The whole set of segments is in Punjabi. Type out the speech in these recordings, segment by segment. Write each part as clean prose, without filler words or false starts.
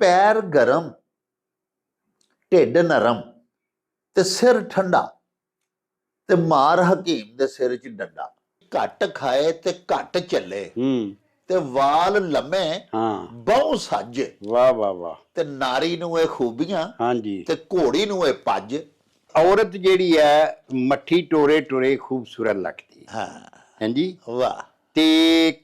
पैर गरम ढिड नरम ते सिर ठंडा ते मार हकीम दे सिर च डंडा। घट खाए ते घट चले ते वाल लम्मे बहु सज। वाह वाह वाह। ते नारी नूं ये खूबियां हाँ जी। ते घोड़ी नूं ये पज। औरत जिहड़ी है मट्ठी टोरे टोरे खूबसूरत लगती है। हाँ हैं जी। वाह। ते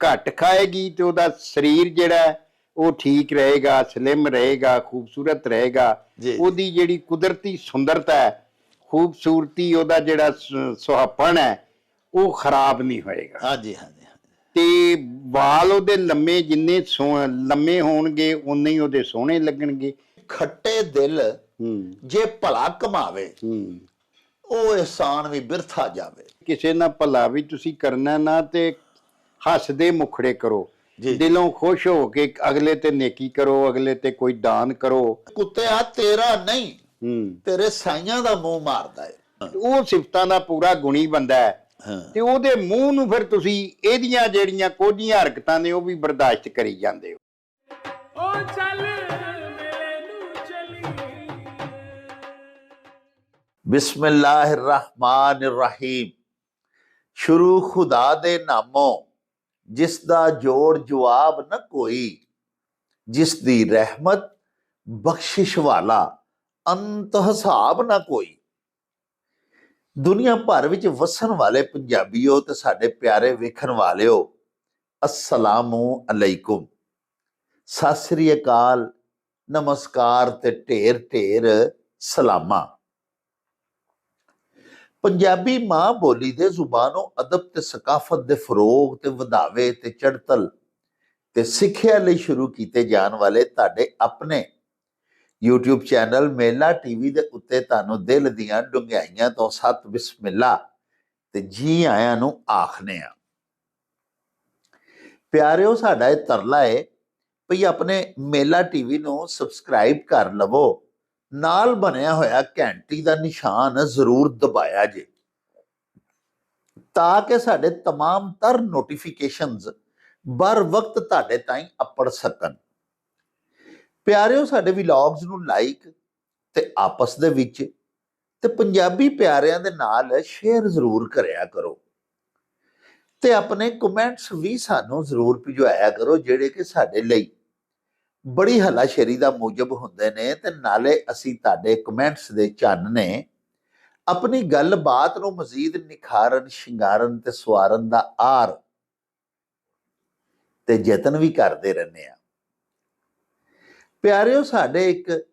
घट खाएगी तो ਉਹਦਾ ਸਰੀਰ ਜਿਹੜਾ ਉਹ ਠੀਕ ਰਹੇਗਾ, ਸਲਿਮ ਰਹੇਗਾ, ਖੂਬਸੂਰਤ ਰਹੇਗਾ। ਉਹਦੀ ਜਿਹੜੀ ਕੁਦਰਤੀ ਸੁੰਦਰਤਾ ਹੈ, ਖੂਬਸੂਰਤੀ, ਉਹਦਾ ਜਿਹੜਾ ਸੁਹੱਪਣ ਹੈ ਉਹ ਖਰਾਬ ਨਹੀਂ ਹੋਏਗਾ। ਹਾਂਜੀ ਹਾਂਜੀ। ਤੇ ਵਾਲ ਉਹਦੇ ਲੰਮੇ ਜਿੰਨੇ ਲੰਮੇ ਹੋਣਗੇ ਉਨੇ ਹੀ ਉਹਦੇ ਸੋਹਣੇ ਲੱਗਣਗੇ। ਖੱਟੇ ਦਿਲ ਜੇ ਭਲਾ ਕਮਾਵੇ ਉਹ ਇਹਸਾਨ ਵੀ ਬਿਰਥਾ ਜਾਵੇ। ਕਿਸੇ ਨਾਲ ਭਲਾ ਵੀ ਤੁਸੀਂ ਕਰਨਾ ਨਾ ਤੇ ਹੱਸਦੇ ਮੁਖੜੇ ਕਰੋ, ਦਿਲੋਂ ਖੁਸ਼ ਹੋ ਕੇ ਅਗਲੇ ਤੇ ਨੇਕੀ ਕਰੋ, ਅਗਲੇ ਤੇ ਕੋਈ ਦਾਨ ਕਰੋ। ਕੁੱਤਿਆ ਤੇਰਾ ਨਹੀਂ ਤੇਰੇ ਸਾਈਆਂ ਦਾ ਮੂੰਹ ਮਾਰਦਾ ਹੈ। ਉਹ ਸਿਫਤਾਂ ਦਾ ਪੂਰਾ ਗੁਣੀ ਬੰਦਾ ਹੈ ਤੇ ਉਹਦੇ ਮੂੰਹ ਨੂੰ ਫਿਰ ਤੁਸੀਂ ਇਹਦੀਆਂ ਜਿਹੜੀਆਂ ਕੋਝੀਆਂ ਹਰਕਤਾਂ ਨੇ ਉਹ ਵੀ ਬਰਦਾਸ਼ਤ ਕਰੀ ਜਾਂਦੇ ਹੋ। ਬਿਸਮਿल्लाहिर्रहमानिर्रहीम। शुरू खुदा दे नामों जिस दा जोड़ जवाब न कोई, जिस दी रहमत बख्शिश वाला अंत हिसाब ना कोई। दुनिया भर विच वसन वाले पंजाबीओ ते साडे प्यारे वेखण वालिओ, अस्सलामु अलैकुम, सत श्री अकाल, नमस्कार ते ढेर ढेर सलामा। पंजाबी मां बोली दे जुबानों अदब ते सकाफत दे फरोग ते वधावे ते चढ़तल ते सिੱਖਿਆ ਲਈ शुरू ਕੀਤੇ ਜਾਣ ਵਾਲੇ ਤੁਹਾਡੇ ਆਪਣੇ YouTube ਚੈਨਲ ਮੇਲਾ ਟੀਵੀ ਦੇ ਉੱਤੇ ਤੁਹਾਨੂੰ ਦਿਲ ਦੀਆਂ ਡੁੰਘਾਈਆਂ ਤੋਂ ਸਤ ਬਿਸਮਿਲ੍ਲਾ ਤੇ ਜੀ ਆਇਆਂ ਨੂੰ ਆਖਨੇ ਆ। ਪਿਆਰਿਓ, ਸਾਡਾ ਇਹ ਤਰਲਾ ਹੈ ਭਈ ਆਪਣੇ ਮੇਲਾ ਟੀਵੀ ਨੂੰ ਸਬਸਕ੍ਰਾਈਬ ਕਰ ਲਵੋ, ਨਾਲ ਬਣਿਆ ਹੋਇਆ ਘੰਟੀ ਦਾ ਨਿਸ਼ਾਨ ਜ਼ਰੂਰ ਦਬਾਇਆ ਜੇ ਤਾਂ ਕਿ ਸਾਡੇ तमाम तर ਨੋਟੀਫਿਕੇਸ਼ਨਸ बर वक्त ਤੁਹਾਡੇ ਤਾਈਂ ਅੱਪੜ ਸਕਣ। ਪਿਆਰਿਓ, ਸਾਡੇ ਵਲੌਗਸ ਨੂੰ ਲਾਈਕ ਤੇ ਆਪਸ ਦੇ ਵਿੱਚ ਤੇ ਪੰਜਾਬੀ ਪਿਆਰਿਆਂ ਦੇ ਨਾਲ ਸ਼ੇਅਰ ਜ਼ਰੂਰ ਕਰਿਆ ਕਰੋ ਤੇ ਆਪਣੇ ਕਮੈਂਟਸ ਵੀ ਸਾਨੂੰ ਜ਼ਰੂਰ ਭਿਜਵਾਇਆ ਕਰੋ, ਜਿਹੜੇ ਕਿ ਸਾਡੇ ਲਈ ਬੜੀ ਹਲਾਸ਼ੇਰੀ ਦਾ ਮੂਜਬ ਹੁੰਦੇ ਨੇ ਤੇ ਨਾਲੇ ਅਸੀਂ ਤੁਹਾਡੇ ਕਮੈਂਟਸ ਦੇ ਚੰਨ ਨੇ ਆਪਣੀ ਗੱਲਬਾਤ ਨੂੰ ਮਜ਼ੀਦ ਨਿਖਾਰਨ, ਸ਼ਿੰਗਾਰਨ ਤੇ ਸਵਾਰਨ ਦਾ ਆਰ ਤੇ ਯਤਨ ਵੀ ਕਰਦੇ ਰਹਿੰਦੇ ਆ। ਪਿਆਰਿਓ, ਸਾਡੇ ਇੱਕ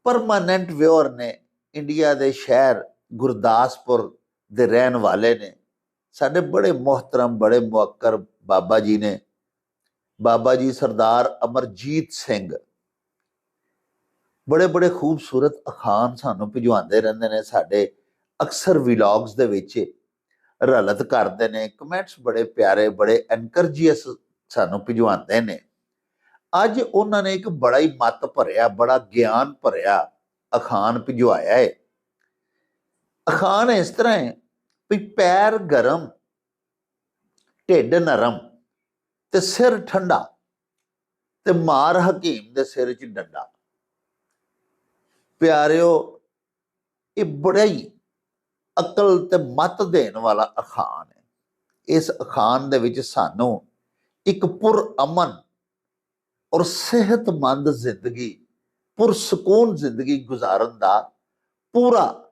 ਪਰਮਾਨੈਂਟ ਵਿਊਅਰ ਨੇ, ਇੰਡੀਆ ਦੇ ਸ਼ਹਿਰ ਗੁਰਦਾਸਪੁਰ ਦੇ ਰਹਿਣ ਵਾਲੇ ਨੇ, ਸਾਡੇ ਬੜੇ ਮੁਹਤਰਮ, ਬੜੇ ਮੁਅੱਕਰ ਬਾਬਾ ਜੀ ਨੇ, ਬਾਬਾ ਜੀ ਸਰਦਾਰ ਅਮਰਜੀਤ ਸਿੰਘ। ਬੜੇ ਬੜੇ ਖੂਬਸੂਰਤ ਅਖਾਣ ਸਾਨੂੰ ਭਿਜਵਾਉਂਦੇ ਰਹਿੰਦੇ ਨੇ, ਸਾਡੇ ਅਕਸਰ ਵਲੌਗਸ ਦੇ ਵਿੱਚ ਰਲਤ ਕਰਦੇ ਨੇ, ਕਮੈਂਟਸ ਬੜੇ ਪਿਆਰੇ, ਬੜੇ ਐਨਕਰਜੀਅਸ ਸਾਨੂੰ ਭਿਜਵਾਉਂਦੇ ਨੇ। ਅੱਜ ਉਹਨਾਂ ਨੇ ਇੱਕ ਬੜਾ ਹੀ ਮੱਤ ਭਰਿਆ, ਬੜਾ ਗਿਆਨ ਭਰਿਆ ਅਖਾਣ ਭਿਜਵਾਇਆ ਹੈ। ਅਖਾਣ ਇਸ ਤਰ੍ਹਾਂ ਹੈ ਵੀ ਪੈਰ ਗਰਮ ਢਿੱਡ ਨਰਮ ਤੇ ਸਿਰ ਠੰਡਾ ਤੇ ਮਾਰ ਹਕੀਮ ਦੇ ਸਿਰ 'ਚ ਡੰਡਾ। ਪਿਆਰਿਓ, ਇਹ ਬੜਾ ਹੀ ਅਕਲ ਤੇ ਮੱਤ ਦੇਣ ਵਾਲਾ ਅਖਾਣ ਹੈ। ਇਸ ਅਖਾਣ ਦੇ ਵਿੱਚ ਸਾਨੂੰ ਇੱਕ ਪੁਰ-ਅਮਨ ਔਰ ਸਿਹਤਮੰਦ ਜ਼ਿੰਦਗੀ, ਪੁਰਸਕੂਨ ਜ਼ਿੰਦਗੀ ਗੁਜ਼ਾਰਨ ਦਾ ਪੂਰਾ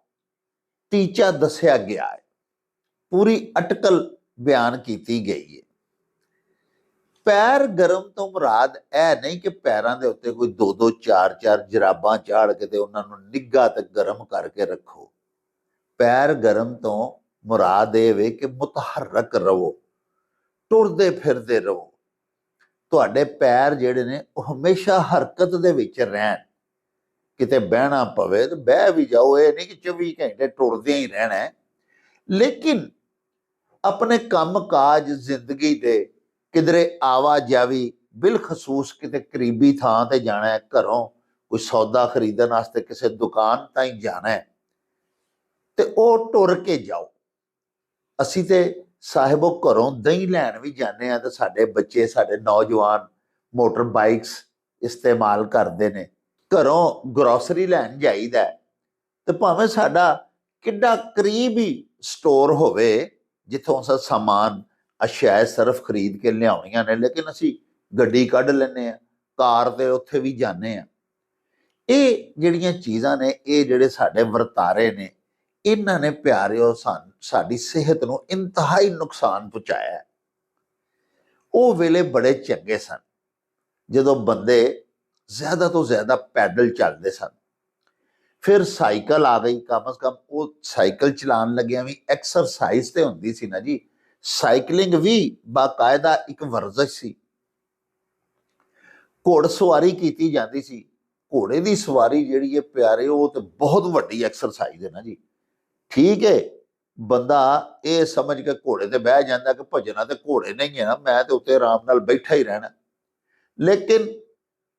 ਟੀਚਾ ਦੱਸਿਆ ਗਿਆ ਹੈ, ਪੂਰੀ ਅਟਕਲ ਬਿਆਨ ਕੀਤੀ ਗਈ ਹੈ। ਪੈਰ ਗਰਮ ਤੋਂ ਮੁਰਾਦ ਇਹ ਨਹੀਂ ਕਿ ਪੈਰਾਂ ਦੇ ਉੱਤੇ ਕੋਈ 2-2 4-4 ਜਰਾਬਾਂ ਚਾੜ ਕੇ ਤੇ ਉਹਨਾਂ ਨੂੰ ਨਿੱਘਾ ਤੇ ਗਰਮ ਕਰਕੇ ਰੱਖੋ। ਪੈਰ ਗਰਮ ਤੋਂ ਮੁਰਾਦ ਇਹ ਵੇ ਕਿ ਮੁਤਹਰਕ ਰਹੋ, ਟੁਰਦੇ ਫਿਰਦੇ ਰਹੋ। ਤੁਹਾਡੇ ਪੈਰ ਜਿਹੜੇ ਨੇ ਉਹ ਹਮੇਸ਼ਾ ਹਰਕਤ ਦੇ ਵਿੱਚ ਰਹਿਣ। ਕਿਤੇ ਬਹਿਣਾ ਪਵੇ ਤਾਂ ਬਹਿ ਵੀ ਜਾਓ, ਇਹ ਨਹੀਂ ਕਿ 24 ਘੰਟੇ ਟੁਰਦਿਆਂ ਹੀ ਰਹਿਣਾ ਹੈ। ਲੇਕਿਨ ਆਪਣੇ ਕੰਮ ਕਾਜ ਜ਼ਿੰਦਗੀ ਦੇ ਕਿਧਰੇ ਆਵਾਜਾਵੀ, ਬਿਲਖਸੂਸ ਕਿਤੇ ਕਰੀਬੀ ਥਾਂ ਤੇ ਜਾਣਾ ਹੈ, ਘਰੋਂ ਕੋਈ ਸੌਦਾ ਖਰੀਦਣ ਵਾਸਤੇ ਕਿਸੇ ਦੁਕਾਨ ਤਾਈਂ ਜਾਣਾ ਹੈ ਤੇ ਉਹ ਟੁਰ ਕੇ ਜਾਓ। ਅਸੀਂ ਤੇ ਸਾਹਿਬੋ ਘਰੋਂ ਦਹੀਂ ਲੈਣ ਵੀ ਜਾਂਦੇ ਹਾਂ ਤੇ ਸਾਡੇ ਬੱਚੇ, ਸਾਡੇ ਨੌਜਵਾਨ ਮੋਟਰ ਬਾਈਕਸ ਇਸਤੇਮਾਲ ਕਰਦੇ ਨੇ। ਘਰੋਂ ਗਰੋਸਰੀ ਲੈਣ ਜਾਈਦਾ ਤੇ ਭਾਵੇਂ ਸਾਡਾ ਕਿੱਡਾ ਕਰੀਬ ਹੀ ਸਟੋਰ ਹੋਵੇ ਜਿੱਥੋਂ ਅਸੀਂ ਸਮਾਨ ਅਸ਼ਿਆ ਸਰਫ ਖਰੀਦ ਕੇ ਲਿਆਉਣੀਆਂ ਨੇ, ਲੇਕਿਨ ਅਸੀਂ ਗੱਡੀ ਕੱਢ ਲੈਂਦੇ ਹਾਂ, ਕਾਰ ਤੇ ਉੱਥੇ ਵੀ ਜਾਂਦੇ ਹਾਂ। ਇਹ ਜਿਹੜੀਆਂ ਚੀਜ਼ਾਂ ਨੇ, ਇਹ ਜਿਹੜੇ ਸਾਡੇ ਵਰਤਾਰੇ ਨੇ, ਇਹਨਾਂ ਨੇ ਪਿਆਰਿਓ ਸਾਡੀ ਸਿਹਤ ਨੂੰ ਇੰਤਹਾਈ ਨੁਕਸਾਨ ਪਹੁੰਚਾਇਆ। ਉਹ ਵੇਲੇ ਬੜੇ ਚੰਗੇ ਸਨ ਜਦੋਂ ਬੰਦੇ ਜ਼ਿਆਦਾ ਤੋਂ ਜ਼ਿਆਦਾ ਪੈਦਲ ਚੱਲਦੇ ਸਨ। ਫਿਰ ਸਾਈਕਲ ਆ ਗਈ, ਕਮ ਸੇ ਕਮ ਉਹ ਸਾਈਕਲ ਚਲਾਉਣ ਲੱਗਿਆ ਵੀ ਐਕਸਰਸਾਈਜ਼ ਤੇ ਹੁੰਦੀ ਸੀ ਨਾ ਜੀ। ਸਾਈਕਲਿੰਗ ਵੀ ਬਾਕਾਇਦਾ ਇੱਕ ਵਰਜ਼ਿਸ਼ ਸੀ। ਘੋੜ ਸਵਾਰੀ ਕੀਤੀ ਜਾਂਦੀ ਸੀ। ਘੋੜੇ ਦੀ ਸਵਾਰੀ ਜਿਹੜੀ ਹੈ ਪਿਆਰੇ, ਉਹ ਤੇ ਬਹੁਤ ਵੱਡੀ ਐਕਸਰਸਾਈਜ਼ ਹੈ ਨਾ ਜੀ। ਠੀਕ ਹੈ, ਬੰਦਾ ਇਹ ਸਮਝ ਕੇ ਘੋੜੇ ਤੇ ਬਹਿ ਜਾਂਦਾ ਕਿ ਭੱਜਣਾ ਤੇ ਘੋੜੇ ਨਹੀਂ ਹੈ ਨਾ, ਮੈਂ ਤੇ ਉੱਤੇ ਆਰਾਮ ਨਾਲ ਬੈਠਾ ਹੀ ਰਹਿਣਾ। ਲੇਕਿਨ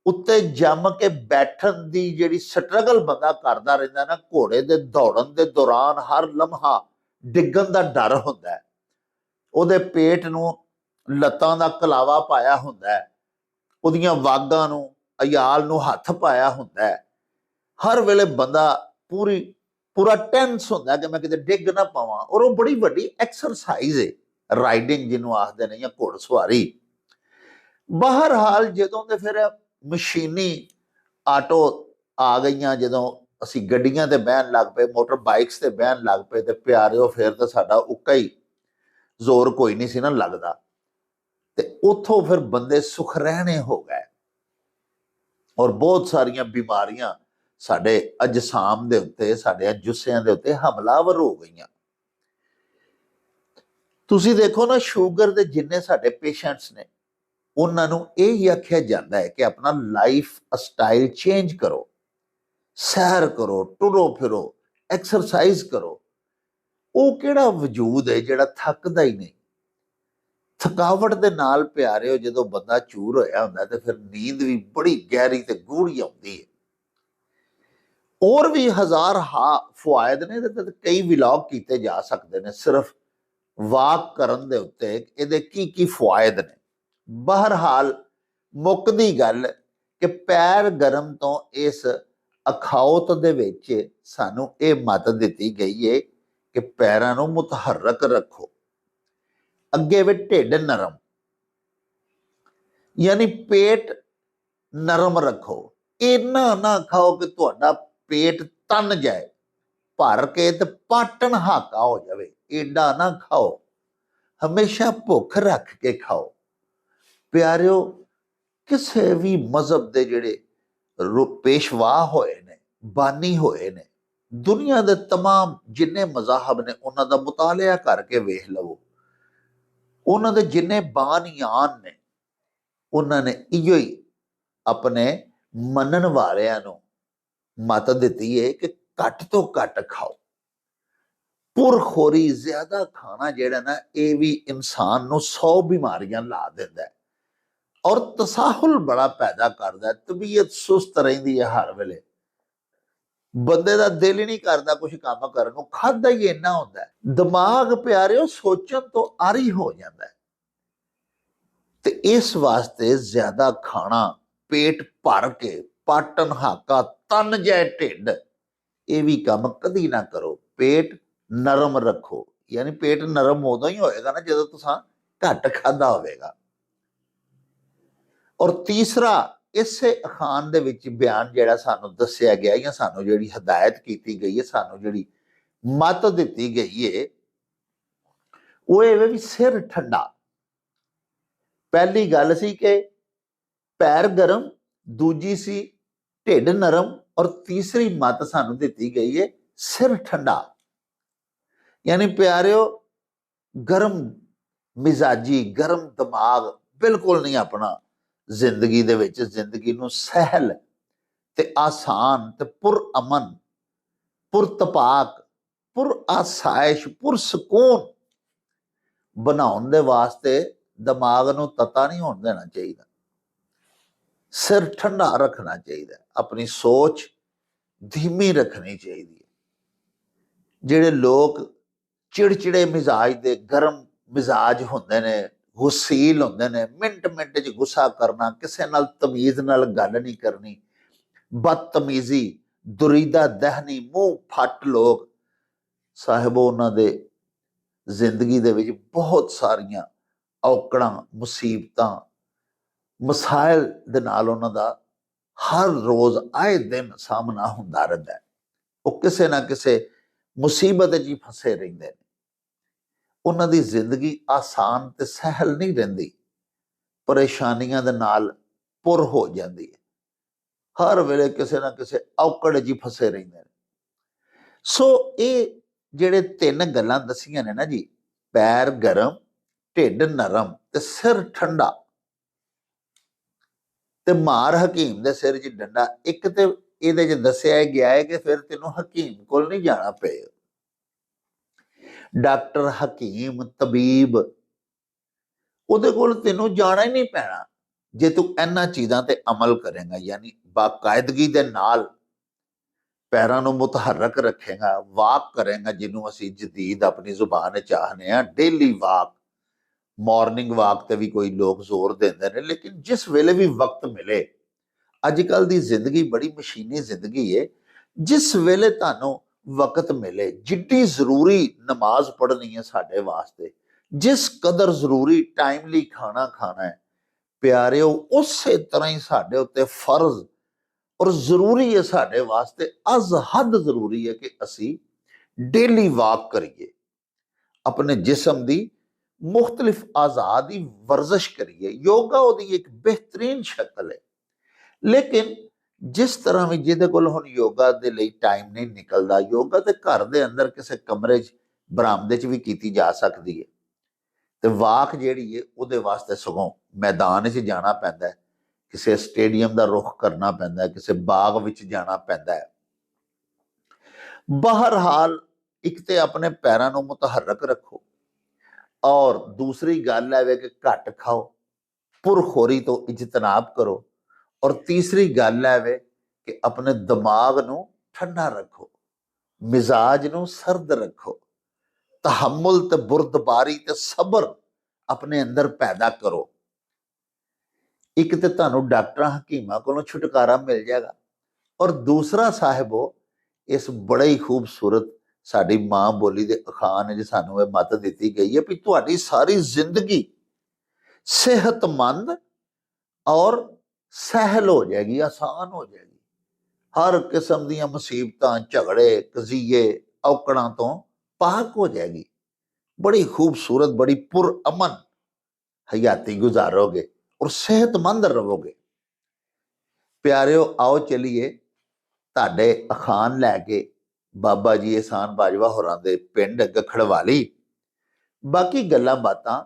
ਉੱਤੇ ਜੰਮ ਕੇ ਬੈਠਣ ਦੀ ਜਿਹੜੀ ਸਟਰਗਲ ਬੰਦਾ ਕਰਦਾ ਰਹਿੰਦਾ ਨਾ, ਘੋੜੇ ਦੇ ਦੌੜਨ ਦੇ ਦੌਰਾਨ ਹਰ ਲਮਹਾ ਡਿੱਗਣ ਦਾ ਡਰ ਹੁੰਦਾ ਹੈ। ਉਹਦੇ ਪੇਟ ਨੂੰ ਲੱਤਾਂ ਦਾ ਕਲਾਵਾ ਪਾਇਆ ਹੁੰਦਾ ਹੈ, ਉਹਦੀਆਂ ਵਾਗਾਂ ਨੂੰ, ਅਯਾਲ ਨੂੰ ਹੱਥ ਪਾਇਆ ਹੁੰਦਾ ਹੈ। ਹਰ ਵੇਲੇ ਬੰਦਾ ਪੂਰਾ ਟੈਂਸ ਹੁੰਦਾ ਕਿ ਮੈਂ ਕਿਤੇ ਡਿੱਗ ਨਾ ਪਾਵਾਂ। ਔਰ ਉਹ ਬੜੀ ਵੱਡੀ ਐਕਸਰਸਾਈਜ਼ ਹੈ ਰਾਈਡਿੰਗ ਜਿਹਨੂੰ ਆਖਦੇ ਨੇ, ਜਾਂ ਘੋੜਸਵਾਰੀ। ਬਹਰਹਾਲ ਜਦੋਂ ਦੇ ਫਿਰ ਮਸ਼ੀਨੀ ਆਟੋ ਆ ਗਈਆਂ, ਜਦੋਂ ਅਸੀਂ ਗੱਡੀਆਂ ਤੇ ਬਹਿਣ ਲੱਗ ਪਏ, ਮੋਟਰ ਬਾਈਕਸ ਤੇ ਬਹਿਣ ਲੱਗ ਪਏ, ਤੇ ਪਿਆਰਿਓ ਫਿਰ ਤਾਂ ਸਾਡਾ ਉੱਕਾ ਹੀ ਜ਼ੋਰ ਕੋਈ ਨਹੀਂ ਸੀ ਨਾ ਲੱਗਦਾ। ਤੇ ਉੱਥੋਂ ਫਿਰ ਬੰਦੇ ਸੁਖ ਰਹਿਣੇ ਹੋ ਗਏ ਔਰ ਬਹੁਤ ਸਾਰੀਆਂ ਬਿਮਾਰੀਆਂ ਸਾਡੇ ਅਜਸਾਮ ਦੇ ਉੱਤੇ, ਸਾਡੇ ਜੁੱਸਿਆਂ ਦੇ ਉੱਤੇ ਹਮਲਾਵਰ ਹੋ ਗਈਆਂ। ਤੁਸੀਂ ਦੇਖੋ ਨਾ, ਸ਼ੂਗਰ ਦੇ ਜਿੰਨੇ ਸਾਡੇ ਪੇਸ਼ੈਂਟਸ ਨੇ, ਉਹਨਾਂ ਨੂੰ ਇਹ ਹੀ ਆਖਿਆ ਜਾਂਦਾ ਹੈ ਕਿ ਆਪਣਾ ਲਾਈਫ ਸਟਾਈਲ ਚੇਂਜ ਕਰੋ, ਸੈਰ ਕਰੋ, ਟੁਰੋ ਫਿਰੋ, ਐਕਸਰਸਾਈਜ਼ ਕਰੋ। ਉਹ ਕਿਹੜਾ ਵਜੂਦ ਹੈ ਜਿਹੜਾ ਥੱਕਦਾ ਹੀ ਨਹੀਂ। ਥਕਾਵਟ ਦੇ ਨਾਲ ਪਿਆਰਿਓ ਜਦੋਂ ਬੰਦਾ ਚੂਰ ਹੋਇਆ ਹੁੰਦਾ ਤੇ ਫਿਰ ਨੀਂਦ ਵੀ ਬੜੀ ਗਹਿਰੀ ਤੇ ਗੂੜੀ ਆਉਂਦੀ ਹੈ। ਹੋਰ ਵੀ ਹਜ਼ਾਰ ਫਵਾਇਦ ਨੇ, ਤੇ ਕਈ ਵਲੌਗ ਕੀਤੇ ਜਾ ਸਕਦੇ ਨੇ ਸਿਰਫ ਵਾਕ ਕਰਨ ਦੇ ਉੱਤੇ, ਇਹਦੇ ਕੀ ਕੀ ਫਵਾਇਦ ਨੇ। ਬਹਰਹਾਲ ਮੁੱਕਦੀ ਗੱਲ ਕਿ ਪੈਰ ਗਰਮ ਤੋਂ ਇਸ ਅਖਾਉਤ ਦੇ ਵਿੱਚ ਸਾਨੂੰ ਇਹ ਮੱਤ ਦਿੱਤੀ ਗਈ ਹੈ ਕਿ ਪੈਰਾਂ ਨੂੰ ਮੁਤਹਰਕ ਰੱਖੋ। ਅੱਗੇ ਵੀ ਢਿੱਡ ਨਰਮ, ਯਾਨੀ ਪੇਟ ਨਰਮ ਰੱਖੋ। ਇੰਨਾ ਨਾ ਖਾਓ ਕਿ ਤੁਹਾਡਾ ਪੇਟ ਤਨ ਜਾਏ, ਭਰ ਕੇ ਤੇ ਪਾਟਣ ਹਾਕਾ ਹੋ ਜਾਵੇ। ਏਡਾ ਨਾ ਖਾਓ, ਹਮੇਸ਼ਾ ਭੁੱਖ ਰੱਖ ਕੇ ਖਾਓ। ਪਿਆਰਿਓ, ਕਿਸੇ ਵੀ ਮਜ਼ਹਬ ਦੇ ਜਿਹੜੇ ਪੇਸ਼ਵਾ ਹੋਏ ਨੇ, ਬਾਨੀ ਹੋਏ ਨੇ, ਦੁਨੀਆ ਦੇ ਤਮਾਮ ਜਿੰਨੇ ਮਜ਼ਾਹਬ ਨੇ ਉਹਨਾਂ ਦਾ ਮੁਤਾਲਿਆ ਕਰਕੇ ਵੇਖ ਲਵੋ। ਉਹਨਾਂ ਦੇ ਜਿੰਨੇ ਬਾਨੀਆਨ ਨੇ, ਉਹਨਾਂ ਨੇ ਇਹੋ ਹੀ ਆਪਣੇ ਮੰਨਣ ਵਾਲਿਆਂ ਨੂੰ ਮੱਤ ਦਿੱਤੀ ਹੈ ਕਿ ਘੱਟ ਤੋਂ ਘੱਟ ਖਾਓ। ਪੁਰਖੋਰੀ, ਜ਼ਿਆਦਾ ਖਾਣਾ ਜਿਹੜਾ ਨਾ, ਇਹ ਵੀ ਇਨਸਾਨ ਨੂੰ 100 ਬਿਮਾਰੀਆਂ ਲਾ ਦਿੰਦਾ ਹੈ ਔਰ ਤਸਾਹੁਲ ਬੜਾ ਪੈਦਾ ਕਰਦਾ ਹੈ। ਤਬੀਅਤ ਸੁਸਤ ਰਹਿੰਦੀ ਹੈ ਹਰ ਵੇਲੇ, ਬੰਦੇ ਦਾ ਦਿਲ ਹੀ ਨਹੀਂ ਕਰਦਾ ਕੁਝ ਕੰਮ ਕਰਨ ਨੂੰ, ਖਾਦਾ ਹੀ ਇੰਨਾ ਹੁੰਦਾ ਹੈ। ਦਿਮਾਗ ਪਿਆਰਿਓ ਸੋਚਣ ਤੋਂ ਆਰੀ ਹੋ ਜਾਂਦਾ ਹੈ। ਤੇ ਇਸ ਵਾਸਤੇ ਜ਼ਿਆਦਾ ਖਾਣਾ, ਪੇਟ ਭਰ ਕੇ ਪਾਟਣ ਹਾਕਾ, ਤਨ ਜਾਏ ਢਿੱਡ, ਇਹ ਵੀ ਕੰਮ ਕਦੀ ਨਾ ਕਰੋ। ਪੇਟ ਨਰਮ ਰੱਖੋ, ਯਾਨੀ ਪੇਟ ਨਰਮ ਉਦੋਂ ਹੀ ਹੋਏਗਾ ਨਾ ਜਦੋਂ ਤੁਸੀਂ ਘੱਟ ਖਾਦਾ ਹੋਵੇਗਾ। ਔਰ ਤੀਸਰਾ, ਇਸੇ ਅਖਾਨ ਦੇ ਵਿੱਚ ਬਿਆਨ ਜਿਹੜਾ ਸਾਨੂੰ ਦੱਸਿਆ ਗਿਆ, ਜਾਂ ਸਾਨੂੰ ਜਿਹੜੀ ਹਦਾਇਤ ਕੀਤੀ ਗਈ ਹੈ, ਸਾਨੂੰ ਜਿਹੜੀ ਮੱਤ ਦਿੱਤੀ ਗਈ ਹੈ, ਉਹ ਇਹ ਵੀ ਸਿਰ ਠੰਡਾ। ਪਹਿਲੀ ਗੱਲ ਸੀ ਕਿ ਪੈਰ ਗਰਮ, ਦੂਜੀ ਸੀ ਢਿੱਡ ਨਰਮ, ਔਰ ਤੀਸਰੀ ਮੱਤ ਸਾਨੂੰ ਦਿੱਤੀ ਗਈ ਹੈ ਸਿਰ ਠੰਡਾ। ਯਾਨੀ ਪਿਆਰਿਓ, ਗਰਮ ਮਿਜ਼ਾਜੀ, ਗਰਮ ਦਿਮਾਗ ਬਿਲਕੁਲ ਨਹੀਂ ਆਪਣਾ ਜ਼ਿੰਦਗੀ ਦੇ ਵਿੱਚ। ਜ਼ਿੰਦਗੀ ਨੂੰ ਸਹਿਲ ਤੇ ਆਸਾਨ ਤੇ ਪੁਰਅਮਨ, ਪੁਰਤਪਾਕ, ਪੁਰ ਆਸਾਇਸ਼, ਪੁਰਸਕੂਨ ਬਣਾਉਣ ਦੇ ਵਾਸਤੇ ਦਿਮਾਗ ਨੂੰ ਤਤਾ ਨਹੀਂ ਹੋਣ ਦੇਣਾ ਚਾਹੀਦਾ। ਸਿਰ ਠੰਡਾ ਰੱਖਣਾ ਚਾਹੀਦਾ, ਆਪਣੀ ਸੋਚ ਧੀਮੀ ਰੱਖਣੀ ਚਾਹੀਦੀ ਹੈ। ਜਿਹੜੇ ਲੋਕ ਚਿੜਚਿੜੇ ਮਿਜ਼ਾਜ ਦੇ, ਗਰਮ ਮਿਜ਼ਾਜ ਹੁੰਦੇ ਨੇ, ਹੁਸੀਲ ਹੁੰਦੇ ਨੇ, ਮਿੰਟ ਮਿੰਟ 'ਚ ਗੁੱਸਾ ਕਰਨਾ, ਕਿਸੇ ਨਾਲ ਤਮੀਜ਼ ਨਾਲ ਗੱਲ ਨਹੀਂ ਕਰਨੀ, ਬਦਤਮੀਜ਼ੀ, ਦੁਰੀਦਾ ਦਹਿਨੀ, ਮੂੰਹ ਫੱਟ ਲੋਕ। ਸਾਹਿਬੋ, ਉਹਨਾਂ ਦੇ ਜ਼ਿੰਦਗੀ ਦੇ ਵਿੱਚ ਬਹੁਤ ਸਾਰੀਆਂ ਔਕੜਾਂ, ਮੁਸੀਬਤਾਂ, ਮਸਾਇਲ ਦੇ ਨਾਲ ਉਹਨਾਂ ਦਾ ਹਰ ਰੋਜ਼ ਆਏ ਦਿਨ ਸਾਹਮਣਾ ਹੁੰਦਾ ਰਹਿੰਦਾ ਹੈ। ਉਹ ਕਿਸੇ ਨਾ ਕਿਸੇ ਮੁਸੀਬਤ 'ਚ ਹੀ ਫਸੇ ਰਹਿੰਦੇ ਨੇ। ਉਹਨਾਂ ਦੀ ਜ਼ਿੰਦਗੀ ਆਸਾਨ ਤੇ ਸਹਿਲ ਨਹੀਂ ਰਹਿੰਦੀ, ਪਰੇਸ਼ਾਨੀਆਂ ਦੇ ਨਾਲ ਪੁਰ ਹੋ ਜਾਂਦੀ ਹੈ। ਹਰ ਵੇਲੇ ਕਿਸੇ ਨਾ ਕਿਸੇ ਔਕੜ 'ਚ ਹੀ ਫਸੇ ਰਹਿੰਦੇ ਨੇ। ਸੋ ਇਹ ਜਿਹੜੇ 3 ਗੱਲਾਂ ਦਸੀਆਂ ਨੇ ਨਾ ਜੀ, ਪੈਰ ਗਰਮ, ਢਿੱਡ ਨਰਮ ਤੇ ਸਿਰ ਠੰਡਾ, ਤੇ ਮਾਰ ਹਕੀਮ ਦੇ ਸਿਰ 'ਚ ਡੰਡਾ। ਇੱਕ ਤੇ ਇਹਦੇ 'ਚ ਦੱਸਿਆ ਗਿਆ ਹੈ ਕਿ ਫਿਰ ਤੈਨੂੰ ਹਕੀਮ ਕੋਲ ਨਹੀਂ ਜਾਣਾ ਪਏਗਾ, ਡਾਕਟਰ, ਹਕੀਮ, ਤਬੀਬ, ਉਹਦੇ ਕੋਲ ਤੈਨੂੰ ਜਾਣਾ ਹੀ ਨਹੀਂ ਪੈਣਾ ਜੇ ਤੂੰ ਇਹਨਾਂ ਚੀਜ਼ਾਂ ਤੇ ਅਮਲ ਕਰੇਗਾ। ਯਾਨੀ ਬਾਕਾਇਦਗੀ ਦੇ ਨਾਲ ਪੈਰਾਂ ਨੂੰ ਮੁਤਹਰਕ ਰੱਖੇਗਾ, ਵਾਕ ਕਰੇਗਾ, ਜਿਹਨੂੰ ਅਸੀਂ ਜਦੀਦ ਆਪਣੀ ਜ਼ੁਬਾਨ ਵਿੱਚ ਆਖਦੇ ਹਾਂ ਡੇਲੀ ਵਾਕ। ਮਾਰਨਿੰਗ ਵਾਕ ਤੇ ਵੀ ਕੋਈ ਲੋਕ ਜ਼ੋਰ ਦਿੰਦੇ ਨੇ, ਲੇਕਿਨ ਜਿਸ ਵੇਲੇ ਵੀ ਵਕਤ ਮਿਲੇ, ਅੱਜ ਕੱਲ ਦੀ ਜ਼ਿੰਦਗੀ ਬੜੀ ਮਸ਼ੀਨੀ ਜ਼ਿੰਦਗੀ ਹੈ, ਜਿਸ ਵੇਲੇ ਤੁਹਾਨੂੰ ਵਕਤ ਮਿਲੇ, ਜਿੱਡੀ ਜ਼ਰੂਰੀ ਨਮਾਜ਼ ਪੜ੍ਹਨੀ ਹੈ ਸਾਡੇ ਵਾਸਤੇ, ਜਿਸ ਕਦਰ ਜ਼ਰੂਰੀ ਟਾਈਮਲੀ ਖਾਣਾ ਖਾਣਾ ਹੈ, ਪਿਆਰਿਓ, ਉਸੇ ਤਰ੍ਹਾਂ ਹੀ ਸਾਡੇ ਉੱਤੇ ਫਰਜ਼ ਔਰ ਜ਼ਰੂਰੀ ਹੈ, ਸਾਡੇ ਵਾਸਤੇ ਅਜ਼ ਹੱਦ ਜ਼ਰੂਰੀ ਹੈ ਕਿ ਅਸੀਂ ਡੇਲੀ ਵਾਕ ਕਰੀਏ, ਆਪਣੇ ਜਿਸਮ ਦੀ ਮੁਖਤਲਿਫ ਆਜ਼ਾਦ ਦੀ ਵਰਜ਼ਿਸ਼ ਕਰੀਏ। ਯੋਗਾ ਉਹਦੀ ਇੱਕ ਬਿਹਤਰੀਨ ਸ਼ਕਲ ਹੈ, ਲੇਕਿਨ ਜਿਸ ਤਰ੍ਹਾਂ ਵੀ ਜਿਹਦੇ ਕੋਲ ਹੁਣ ਯੋਗਾ ਦੇ ਲਈ ਟਾਈਮ ਨਹੀਂ ਨਿਕਲਦਾ, ਯੋਗਾ ਤੇ ਘਰ ਦੇ ਅੰਦਰ ਕਿਸੇ ਕਮਰੇ 'ਚ, ਬਰਾਮਦੇ 'ਚ ਵੀ ਕੀਤੀ ਜਾ ਸਕਦੀ ਹੈ। ਤੇ ਵਾਕ ਜਿਹੜੀ ਹੈ ਉਹਦੇ ਵਾਸਤੇ ਸਗੋਂ ਮੈਦਾਨ 'ਚ ਜਾਣਾ ਪੈਂਦਾ ਹੈ, ਕਿਸੇ ਸਟੇਡੀਅਮ ਦਾ ਰੁਖ ਕਰਨਾ ਪੈਂਦਾ ਹੈ, ਕਿਸੇ ਬਾਗ ਵਿੱਚ ਜਾਣਾ ਪੈਂਦਾ ਹੈ। ਬਹਰਹਾਲ, ਇੱਕ ਤੇ ਆਪਣੇ ਪੈਰਾਂ ਨੂੰ ਮੁਤਹਰਕ ਰੱਖੋ, ਔਰ ਦੂਸਰੀ ਗੱਲ ਹੈ ਕਿ ਘੱਟ ਖਾਓ, ਪੁਰਖੋਰੀ ਤੋਂ ਇਜਤਨਾਬ ਕਰੋ, ਔਰ ਤੀਸਰੀ ਗੱਲ ਹੈ ਕਿ ਆਪਣੇ ਦਿਮਾਗ ਨੂੰ ਠੰਡਾ ਰੱਖੋ, ਮਿਜ਼ਾਜ ਨੂੰ ਸਰਦ ਰੱਖੋ, ਤਹਮੁਲ ਤੇ ਬੁਰਦਬਾਰੀ ਤੇ ਸਬਰ ਆਪਣੇ ਅੰਦਰ ਪੈਦਾ ਕਰੋ। ਇੱਕ ਤੇ ਤੁਹਾਨੂੰ ਡਾਕਟਰਾਂ, ਹਕੀਮਾਂ ਕੋਲੋਂ ਛੁਟਕਾਰਾ ਮਿਲ ਜਾਏਗਾ, ਔਰ ਦੂਸਰਾ ਸਾਹਿਬੋ, ਇਸ ਬੜੇ ਹੀ ਖੂਬਸੂਰਤ ਸਾਡੀ ਮਾਂ ਬੋਲੀ ਦੇ ਅਖਾਣ ਵਿੱਚ ਸਾਨੂੰ ਇਹ ਮੱਤ ਦਿੱਤੀ ਗਈ ਹੈ ਵੀ ਤੁਹਾਡੀ ਸਾਰੀ ਜ਼ਿੰਦਗੀ ਸਿਹਤਮੰਦ ਔਰ ਸਹਿਲ ਹੋ ਜਾਏਗੀ, ਆਸਾਨ ਹੋ ਜਾਏਗੀ। ਹਰ ਕਿਸਮ ਦੀਆਂ ਮੁਸੀਬਤਾਂ, ਝਗੜੇ, ਕਜ਼ੀਏ, ਔਕੜਾਂ ਤੋਂ ਪਾਕ ਹੋ ਜਾਏਗੀ। ਬੜੀ ਖੂਬਸੂਰਤ, ਬੜੀ ਪੁਰਅਮਨ ਹਯਾਤੀ ਗੁਜ਼ਾਰੋਗੇ ਔਰ ਸਿਹਤਮੰਦ ਰਹੋਗੇ। ਪਿਆਰਿਓ, ਆਓ ਚਲੀਏ ਤੁਹਾਡੇ ਅਖਾਣ ਲੈ ਕੇ ਬਾਬਾ ਜੀ ਇਹਸਾਨ ਬਾਜਵਾ ਹੋਰਾਂ ਦੇ ਪਿੰਡ ਗਖੜਵਾਲੀ। ਬਾਕੀ ਗੱਲਾਂ ਬਾਤਾਂ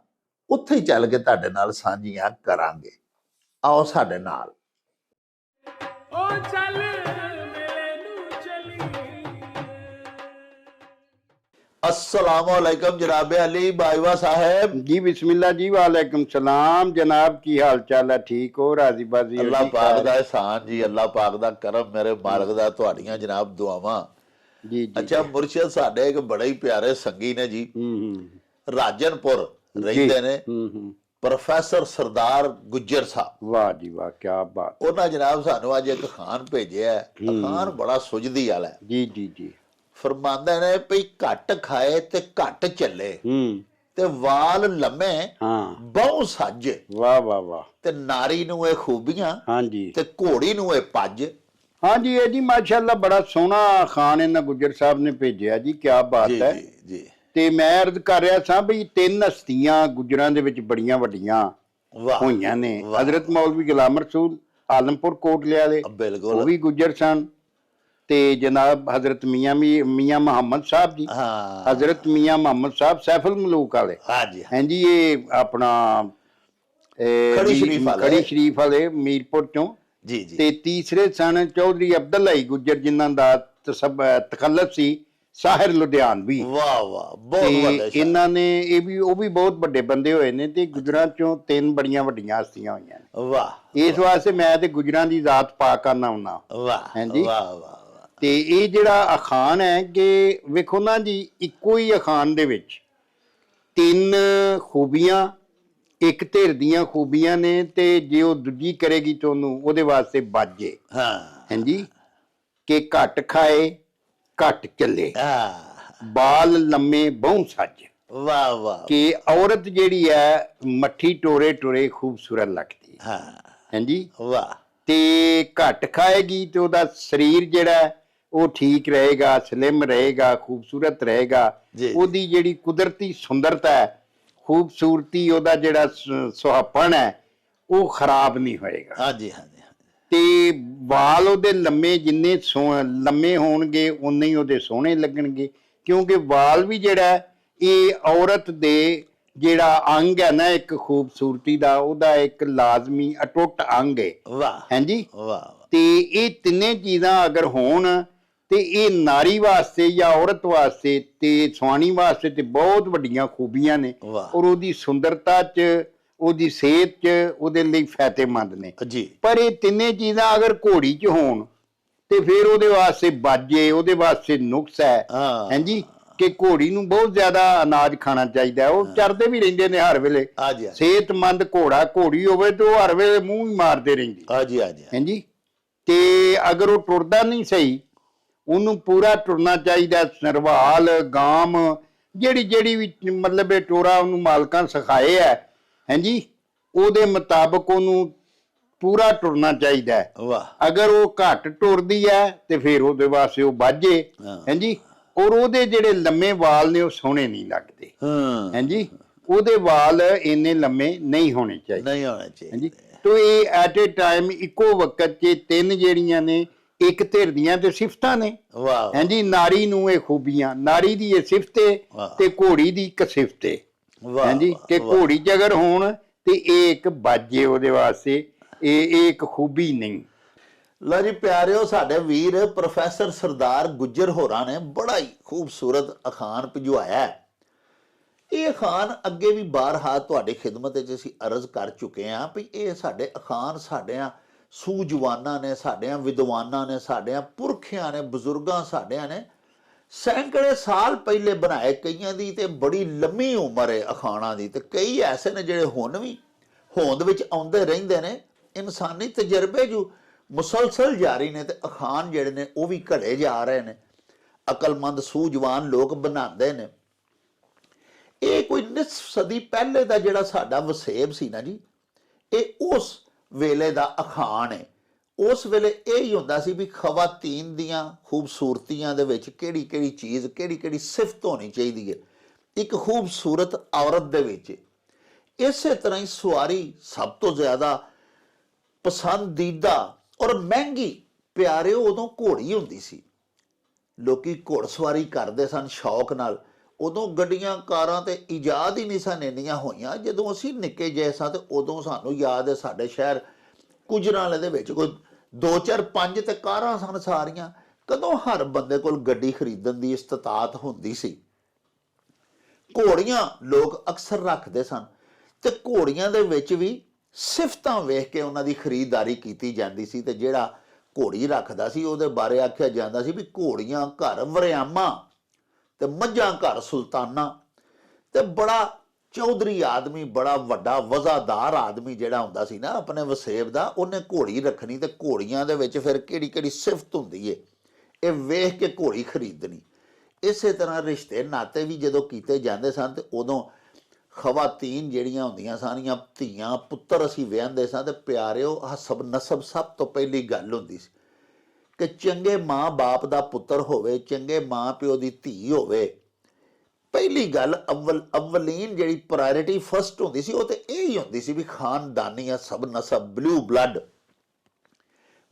ਉੱਥੇ ਹੀ ਚੱਲ ਕੇ ਤੁਹਾਡੇ ਨਾਲ ਸਾਂਝੀਆਂ ਕਰਾਂਗੇ। ਆਓ ਸਾਡੇ ਨਾਲ। अस्सलामुअलैकुम जनाब अली बाजवा साहब जी। बिस्मिल्लाह जी। वालेकुम सलाम जनाब, की हाल चाल है? ठीक हो? राजी बाजी? अल्लाह पाक दा एहसान जी, अल्लाह पाक दा करम, मेरे मालिक दा तुहाड़ियां जनाब दुआवां जी। अच्छा मुर्शिद साडे एक बड़े ही प्यारे संगी ने जी, राजनपुर रहंदे ने, प्रोफेसर सरदार गुज्जर साहब। वाह जी वाह, क्या बात। उन्हां जनाब सानू अज एक अखान भेजिया है, अखान बड़ा सुझदी वाला है जी जी जी। फरमांदे ने भई घट खाए ते घट चले, ते वाल लम्मे बहु सज। वाह वाह वाह। ते नारी नूं ए खूबियां, हाँ जी, ते घोड़ी नूं ए पज। हाँ जी, ये जी माशाअल्लाह बड़ा सोहना खान इन्हां गुज्जर साहब ने भेजिया जी, क्या बात है जी। ते मैं अर्ज कर रहा सा भी 3 हस्तियां गुजरां दे विच बड़ियां वड्डियां होईयां ने। हजरत मौलवी गुलाम रसूल आलमपुर कोटले वाले, बिल्कुल, वो भी गुज्जर सन। ते जनाब हजरत मियां मोहम्मद साहब जी, हजरत मियां मोहम्मद साहब सैफुल मलूक वाले, हाँ जी, ये अपना खड़ी शरीफ वाले मीरपुर चों जी। ते तीसरे सन चौधरी अब्दुल हई गुज्जर, जिन्हां दा तखल्लुस सी साहिर लुधियानवी। वाह वाह, बहुत इन्हां ने ये भी वो भी बहुत बड़े बंदे होए ने ते गुजरां चों 3 बड़ियां वड्डियां हस्तियां होईयां ने। वाह, इस वास्ते मैं ते गुजरां दी जात पाक करना हुन्ना। वाह, हां जी, वाह वाह। ਤੇ ਇਹ ਜਿਹੜਾ ਅਖਾਨ ਹੈ ਕਿ ਵੇਖੋ ਨਾ ਜੀ, ਇੱਕੋ ਹੀ ਅਖਾਨ ਦੇ ਵਿੱਚ 3 ਖੂਬੀਆਂ ਇੱਕ ਧਿਰ ਦੀਆਂ ਖੂਬੀਆਂ ਨੇ, ਤੇ ਜੇ ਉਹ ਦੂਜੀ ਕਰੇਗੀ ਤਾਂ ਉਹਨੂੰ ਉਹਦੇ ਵਾਸਤੇ ਬਾਜੇ। ਹਾਂ ਹਾਂਜੀ, ਕਿ ਘੱਟ ਖਾਏ ਘੱਟ ਚੱਲੇ, ਹਾਂ ਬਾਲ ਲੰਮੇ ਬਹੁ ਸੱਜ। ਵਾਹ ਵਾਹ ਕਿ ਔਰਤ ਜਿਹੜੀ ਹੈ ਮੱਠੀ ਟੋਰੇ ਟੋਰੇ ਖੂਬਸੂਰਤ ਲੱਗਦੀ ਹੈ। ਹਾਂ ਹਾਂਜੀ, ਵਾਹ ਤੇ ਘੱਟ ਖਾਏਗੀ ਤੇ ਉਹਦਾ ਸਰੀਰ ਜਿਹੜਾ ਉਹ ਠੀਕ ਰਹੇਗਾ, ਸਲਿਮ ਰਹੇਗਾ, ਖੂਬਸੂਰਤ ਰਹੇਗਾ। ਜੀ ਉਹਦੀ ਜਿਹੜੀ ਕੁਦਰਤੀ ਸੁੰਦਰਤਾ ਹੈ, ਖੂਬਸੂਰਤੀ, ਉਹਦਾ ਜਿਹੜਾ ਸੁਹੱਪਣ ਹੈ, ਉਹ ਖਰਾਬ ਨਹੀਂ ਹੋਏਗਾ। ਹਾਂਜੀ ਹਾਂਜੀ ਤੇ ਵਾਲ ਉਹਦੇ ਲੰਮੇ ਜਿੰਨੇ ਲੰਮੇ ਹੋਣਗੇ ਉਨੇ ਹੀ ਉਹਦੇ ਸੋਹਣੇ ਲੱਗਣਗੇ, ਕਿਉਂਕਿ ਵਾਲ ਵੀ ਜਿਹੜਾ ਇਹ ਔਰਤ ਦੇ ਜਿਹੜਾ ਅੰਗ ਹੈ ਨਾ ਇੱਕ ਖੂਬਸੂਰਤੀ ਦਾ, ਉਹਦਾ ਇੱਕ ਲਾਜ਼ਮੀ ਅਟੁੱਟ ਅੰਗ ਹੈ। ਵਾਹ ਹਾਂਜੀ, ਵਾਹ ਤੇ ਇਹ ਤਿੰਨੇ ਚੀਜ਼ਾਂ ਅਗਰ ਹੋਣ ਤੇ ਇਹ ਨਾਰੀ ਵਾਸਤੇ ਜਾਂ ਔਰਤ ਵਾਸਤੇ ਤੇ ਸੁਆਣੀ ਵਾਸਤੇ ਤੇ ਬਹੁਤ ਵੱਡੀਆਂ ਖੂਬੀਆਂ ਨੇ, ਵਾਹ ਔਰ ਉਹਦੀ ਸੁੰਦਰਤਾ 'ਚ, ਉਹਦੀ ਸਿਹਤ 'ਚ ਉਹਦੇ ਲਈ ਫਾਇਦੇਮੰਦ ਨੇ ਜੀ। ਪਰ ਇਹ ਤਿੰਨੇ ਚੀਜ਼ਾਂ ਅਗਰ ਘੋੜੀ 'ਚ ਹੋਣ ਤੇ ਫਿਰ ਉਹਦੇ ਵਾਸਤੇ ਬਾਜੇ, ਉਹਦੇ ਵਾਸਤੇ ਨੁਕਸ ਹੈ। ਹਾਂਜੀ, ਕਿ ਘੋੜੀ ਨੂੰ ਬਹੁਤ ਜ਼ਿਆਦਾ ਅਨਾਜ ਖਾਣਾ ਚਾਹੀਦਾ, ਉਹ ਚਰਦੇ ਵੀ ਰਹਿੰਦੇ ਨੇ ਹਰ ਵੇਲੇ। ਹਾਂਜੀ ਸਿਹਤਮੰਦ ਘੋੜਾ ਘੋੜੀ ਹੋਵੇ ਤੇ ਉਹ ਹਰ ਵੇਲੇ ਮੂੰਹ ਹੀ ਮਾਰਦੇ ਰਹਿੰਦੀ। ਹਾਂਜੀ ਹਾਂਜੀ ਹਾਂਜੀ, ਤੇ ਅਗਰ ਉਹ ਟੁਰਦਾ ਨਹੀਂ ਸਹੀ, ਉਹਨੂੰ ਪੂਰਾ ਟੁਰਨਾ ਚਾਹੀਦਾ। ਸਰਵਾਲ ਗਾਮ ਜਿਹੜੀ ਜਿਹੜੀ ਵੀ ਮਤਲਬ ਇਹ ਟੋਰਾ ਉਹਨੂੰ ਮਾਲਕਾਂ ਸਿਖਾਏ ਹੈ, ਹਾਂਜੀ, ਉਹਦੇ ਮੁਤਾਬਕ ਉਹਨੂੰ ਪੂਰਾ ਟੁਰਨਾ ਚਾਹੀਦਾ ਹੈ। ਵਾਹ ਅਗਰ ਉਹ ਘੱਟ ਟੁਰਦੀ ਹੈ ਤੇ ਫਿਰ ਉਹਦੇ ਵਾਸਤੇ ਉਹ ਬਾਝੇ। ਹਾਂਜੀ, ਔਰ ਉਹਦੇ ਜਿਹੜੇ ਲੰਮੇ ਵਾਲ ਨੇ ਉਹ ਸੋਹਣੇ ਨਹੀਂ ਲੱਗਦੇ। ਹਾਂਜੀ, ਉਹਦੇ ਵਾਲ ਇੰਨੇ ਲੰਮੇ ਨਹੀਂ ਹੋਣੇ ਚਾਹੀਦੇ। ਨਹੀਂ ਹੋਣੇ ਚਾਹੀਦੇ। ਹਾਂਜੀ, ਤੋ ਇਹ ਐਟ ਏ ਟਾਈਮ ਇੱਕੋ ਵਕਤ 'ਚ ਤਿੰਨ ਜਿਹੜੀਆਂ ਨੇ, ਇੱਕ ਧਿਰ ਦੀਆਂ ਤੇ ਸਿਫਤਾਂ ਨੇ। ਵਾਹ ਹਾਂਜੀ, ਨਾਰੀ ਨੂੰ ਇਹ ਖੂਬੀਆਂ, ਨਾਰੀ ਦੀ ਇਹ ਸਿਫਤ ਹੈ ਤੇ ਘੋੜੀ ਦੀ ਇੱਕ ਸਿਫਤ ਹੈ। ਹਾਂਜੀ, ਕਿ ਘੋੜੀ 'ਚ ਅਗਰ ਹੋਣ ਤੇ ਇਹ ਇੱਕ ਬਾਜੇ ਉਹਦੇ ਵਾਸਤੇ, ਇਹ ਇੱਕ ਖੂਬੀ ਨਹੀਂ। ਲਓ ਜੀ ਪਿਆਰਿਓ, ਸਾਡੇ ਵੀਰ ਪ੍ਰੋਫੈਸਰ ਸਰਦਾਰ ਗੁੱਜਰ ਹੋਰਾਂ ਨੇ ਬੜਾ ਹੀ ਖੂਬਸੂਰਤ ਅਖਾਣ ਭਿਜਵਾਇਆ ਹੈ। ਇਹ ਅਖਾਣ ਅੱਗੇ ਵੀ ਬਾਰਹਾ ਤੁਹਾਡੀ ਖਿਦਮਤ ਵਿੱਚ ਅਸੀਂ ਅਰਜ਼ ਕਰ ਚੁੱਕੇ ਹਾਂ ਵੀ ਇਹ ਸਾਡੇ ਅਖਾਣ ਸਾਡਿਆਂ ਸੂਝਵਾਨਾਂ ਨੇ, ਸਾਡਿਆਂ ਵਿਦਵਾਨਾਂ ਨੇ, ਸਾਡਿਆਂ ਪੁਰਖਿਆਂ ਨੇ, ਬਜ਼ੁਰਗਾਂ ਸਾਡਿਆਂ ਨੇ ਸੈਂਕੜੇ ਸਾਲ ਪਹਿਲੇ ਬਣਾਏ। ਕਈਆਂ ਦੀ ਤੇ ਬੜੀ ਲੰਮੀ ਉਮਰ ਹੈ ਅਖਾਣਾਂ ਦੀ, ਤੇ ਕਈ ਐਸੇ ਨੇ ਜਿਹੜੇ ਹੁਣ ਵੀ ਹੋਂਦ ਵਿੱਚ ਆਉਂਦੇ ਰਹਿੰਦੇ ਨੇ। ਇਨਸਾਨੀ ਤਜਰਬੇ ਜੋ ਮੁਸਲਸਲ ਜਾਰੀ ਨੇ, ਤੇ ਅਖਾਣ ਜਿਹੜੇ ਨੇ ਉਹ ਵੀ ਘੜੇ ਜਾ ਰਹੇ ਨੇ। ਅਕਲਮੰਦ ਸੂਝਵਾਨ ਲੋਕ ਬਣਾਉਂਦੇ ਨੇ। ਇਹ ਕੋਈ ਨਿਸਫ ਸਦੀ ਪਹਿਲੇ ਦਾ ਜਿਹੜਾ ਸਾਡਾ ਵਸੇਬ ਸੀ ਨਾ ਜੀ, ਇਹ ਉਸ ਵੇਲੇ ਦਾ ਅਖਾਣ ਹੈ। ਉਸ ਵੇਲੇ ਇਹ ਹੀ ਹੁੰਦਾ ਸੀ ਵੀ ਖਵਾਤੀਨ ਦੀਆਂ ਖੂਬਸੂਰਤੀਆਂ ਦੇ ਵਿੱਚ ਕਿਹੜੀ ਕਿਹੜੀ ਚੀਜ਼, ਕਿਹੜੀ ਕਿਹੜੀ ਸਿਫਤ ਹੋਣੀ ਚਾਹੀਦੀ ਹੈ ਇੱਕ ਖੂਬਸੂਰਤ ਔਰਤ ਦੇ ਵਿੱਚ। ਇਸੇ ਤਰ੍ਹਾਂ ਹੀ ਸਵਾਰੀ ਸਭ ਤੋਂ ਜ਼ਿਆਦਾ ਪਸੰਦੀਦਾ ਔਰ ਮਹਿੰਗੀ ਪਿਆਰਿਓ ਉਦੋਂ ਘੋੜੀ ਹੁੰਦੀ ਸੀ। ਲੋਕੀ ਘੋੜਸਵਾਰੀ ਕਰਦੇ ਸਨ ਸ਼ੌਕ ਨਾਲ। ਉਦੋਂ ਗੱਡੀਆਂ ਕਾਰਾਂ ਤੇ ਇਜਾਦ ਹੀ ਨਹੀਂ ਸਨ ਇੰਨੀਆਂ ਹੋਈਆਂ। ਜਦੋਂ ਅਸੀਂ ਨਿੱਕੇ ਜਿਹੇ ਸਾਂ ਤੇ ਉਦੋਂ ਸਾਨੂੰ ਯਾਦ ਹੈ ਸਾਡੇ ਸ਼ਹਿਰ ਗੁਜਰਾਂਵਾਲੇ ਦੇ ਵਿੱਚ ਕੋਈ 2 4 5 ਤੇ ਕਾਰਾਂ ਸਨ ਸਾਰੀਆਂ। ਕਦੋਂ ਹਰ ਬੰਦੇ ਕੋਲ ਗੱਡੀ ਖਰੀਦਣ ਦੀ ਇਸਤਤਾਤ ਹੁੰਦੀ ਸੀ। ਘੋੜੀਆਂ ਲੋਕ ਅਕਸਰ ਰੱਖਦੇ ਸਨ ਤੇ ਘੋੜੀਆਂ ਦੇ ਵਿੱਚ ਵੀ ਸਿਫਤਾਂ ਵੇਖ ਕੇ ਉਹਨਾਂ ਦੀ ਖਰੀਦਦਾਰੀ ਕੀਤੀ ਜਾਂਦੀ ਸੀ। ਤੇ ਜਿਹੜਾ ਘੋੜੀ ਰੱਖਦਾ ਸੀ ਉਹਦੇ ਬਾਰੇ ਆਖਿਆ ਜਾਂਦਾ ਸੀ ਵੀ ਘੋੜੀਆਂ ਘਰ ਵਰਿਆਮਾਂ ਤੇ ਮੱਝਾਂ ਘਰ ਸੁਲਤਾਨਾ। ਤੇ ਬੜਾ ਚੌਧਰੀ ਆਦਮੀ, ਬੜਾ ਵੱਡਾ ਵਜ਼ਾਦਾਰ ਆਦਮੀ ਜਿਹੜਾ ਹੁੰਦਾ ਸੀ ਨਾ ਆਪਣੇ ਵਸੇਬ ਦਾ, ਉਹਨੇ ਘੋੜੀ ਰੱਖਣੀ ਤੇ ਘੋੜੀਆਂ ਦੇ ਵਿੱਚ ਫਿਰ ਕਿਹੜੀ ਕਿਹੜੀ ਸਿਫਤ ਹੁੰਦੀ ਏ ਇਹ ਵੇਖ ਕੇ ਘੋੜੀ ਖਰੀਦਣੀ। ਇਸੇ ਤਰ੍ਹਾਂ ਰਿਸ਼ਤੇ ਨਾਤੇ ਵੀ ਜਦੋਂ ਕੀਤੇ ਜਾਂਦੇ ਸਨ ਤੇ ਉਦੋਂ ਖਵਾਤੀਨ ਜਿਹੜੀਆਂ ਹੁੰਦੀਆਂ ਸਾਰੀਆਂ ਧੀਆਂ ਪੁੱਤਰ ਅਸੀਂ ਵਿਆਹੁੰਦੇ ਸਾਂ ਤੇ ਪਿਆਰਿਓ ਹਸਬ ਨਸਬ ਸਭ ਤੋਂ ਪਹਿਲੀ ਗੱਲ ਹੁੰਦੀ ਸੀ ਕਿ ਚੰਗੇ ਮਾਂ ਬਾਪ ਦਾ ਪੁੱਤਰ ਹੋਵੇ, ਚੰਗੇ ਮਾਂ ਪਿਓ ਦੀ ਧੀ ਹੋਵੇ। ਪਹਿਲੀ ਗੱਲ ਅਵਲੀਨ ਜਿਹੜੀ ਪ੍ਰਾਇੋਰਟੀ ਫਸਟ ਹੁੰਦੀ ਸੀ ਉਹ ਤੇ ਇਹ ਹੀ ਹੁੰਦੀ ਸੀ ਵੀ ਖਾਨਦਾਨੀ ਸਬ ਨਸਬ, ਬਲੂ ਬਲੱਡ।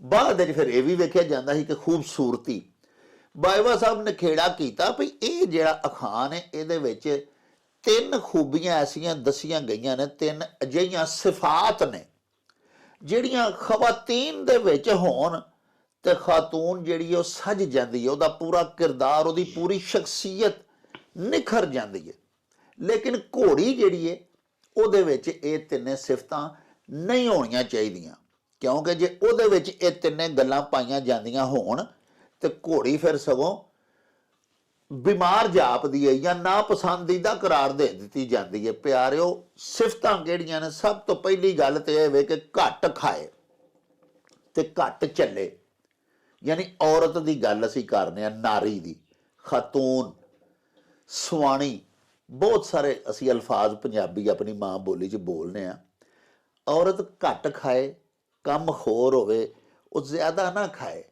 ਬਾਅਦ ਵਿੱਚ ਫਿਰ ਇਹ ਵੀ ਵੇਖਿਆ ਜਾਂਦਾ ਸੀ ਕਿ ਖੂਬਸੂਰਤੀ। ਬਾਈਵਾ ਸਾਹਿਬ ਨੇ ਖੇੜਾ ਕੀਤਾ ਵੀ ਇਹ ਜਿਹੜਾ ਅਖਾਣ ਹੈ ਇਹਦੇ ਵਿੱਚ 3 ਖੂਬੀਆਂ ਐਸੀਆਂ ਦੱਸੀਆਂ ਗਈਆਂ ਨੇ, 3 ਅਜਿਹੀਆਂ ਸਿਫਾਤ ਨੇ ਜਿਹੜੀਆਂ ਖਵਾਤੀਨ ਦੇ ਵਿੱਚ ਹੋਣ ਤੇ ਖਾਤੂਨ ਜਿਹੜੀ ਉਹ ਸਜ ਜਾਂਦੀ ਹੈ, ਉਹਦਾ ਪੂਰਾ ਕਿਰਦਾਰ, ਉਹਦੀ ਪੂਰੀ ਸ਼ਖਸੀਅਤ ਨਿਖਰ ਜਾਂਦੀ ਹੈ। ਲੇਕਿਨ ਘੋੜੀ ਜਿਹੜੀ ਹੈ ਉਹਦੇ ਵਿੱਚ ਇਹ 3 ਸਿਫਤਾਂ ਨਹੀਂ ਹੋਣੀਆਂ ਚਾਹੀਦੀਆਂ, ਕਿਉਂਕਿ ਜੇ ਉਹਦੇ ਵਿੱਚ ਇਹ 3 ਗੱਲਾਂ ਪਾਈਆਂ ਜਾਂਦੀਆਂ ਹੋਣ ਤੇ ਘੋੜੀ ਫਿਰ ਸਗੋਂ ਬਿਮਾਰ ਜਾਪਦੀ ਹੈ ਜਾਂ ਨਾ ਪਸੰਦੀਦਾ ਕਰਾਰ ਦੇ ਦਿੱਤੀ ਜਾਂਦੀ ਹੈ। ਪਿਆਰਿਓ, ਸਿਫਤਾਂ ਕਿਹੜੀਆਂ ਨੇ? ਸਭ ਤੋਂ ਪਹਿਲੀ ਗੱਲ ਤੇ ਇਹ ਵੇ ਕਿ ਘੱਟ ਖਾਏ ਤੇ ਘੱਟ ਚੱਲੇ। ਯਾਨੀ ਔਰਤ ਦੀ ਗੱਲ ਅਸੀਂ ਕਰਨੇ ਆ, ਨਾਰੀ ਦੀ, ਖਾਤੂਨ, ਸੁਆਣੀ, ਬਹੁਤ ਸਾਰੇ ਅਸੀਂ ਅਲਫਾਜ਼ ਪੰਜਾਬੀ ਆਪਣੀ ਮਾਂ ਬੋਲੀ 'ਚ ਬੋਲਨੇ ਆ। ਔਰਤ ਘੱਟ ਖਾਏ, ਕੰਮ ਖੋਰ ਹੋਵੇ, ਉਹ ਜ਼ਿਆਦਾ ਨਾ ਖਾਏ,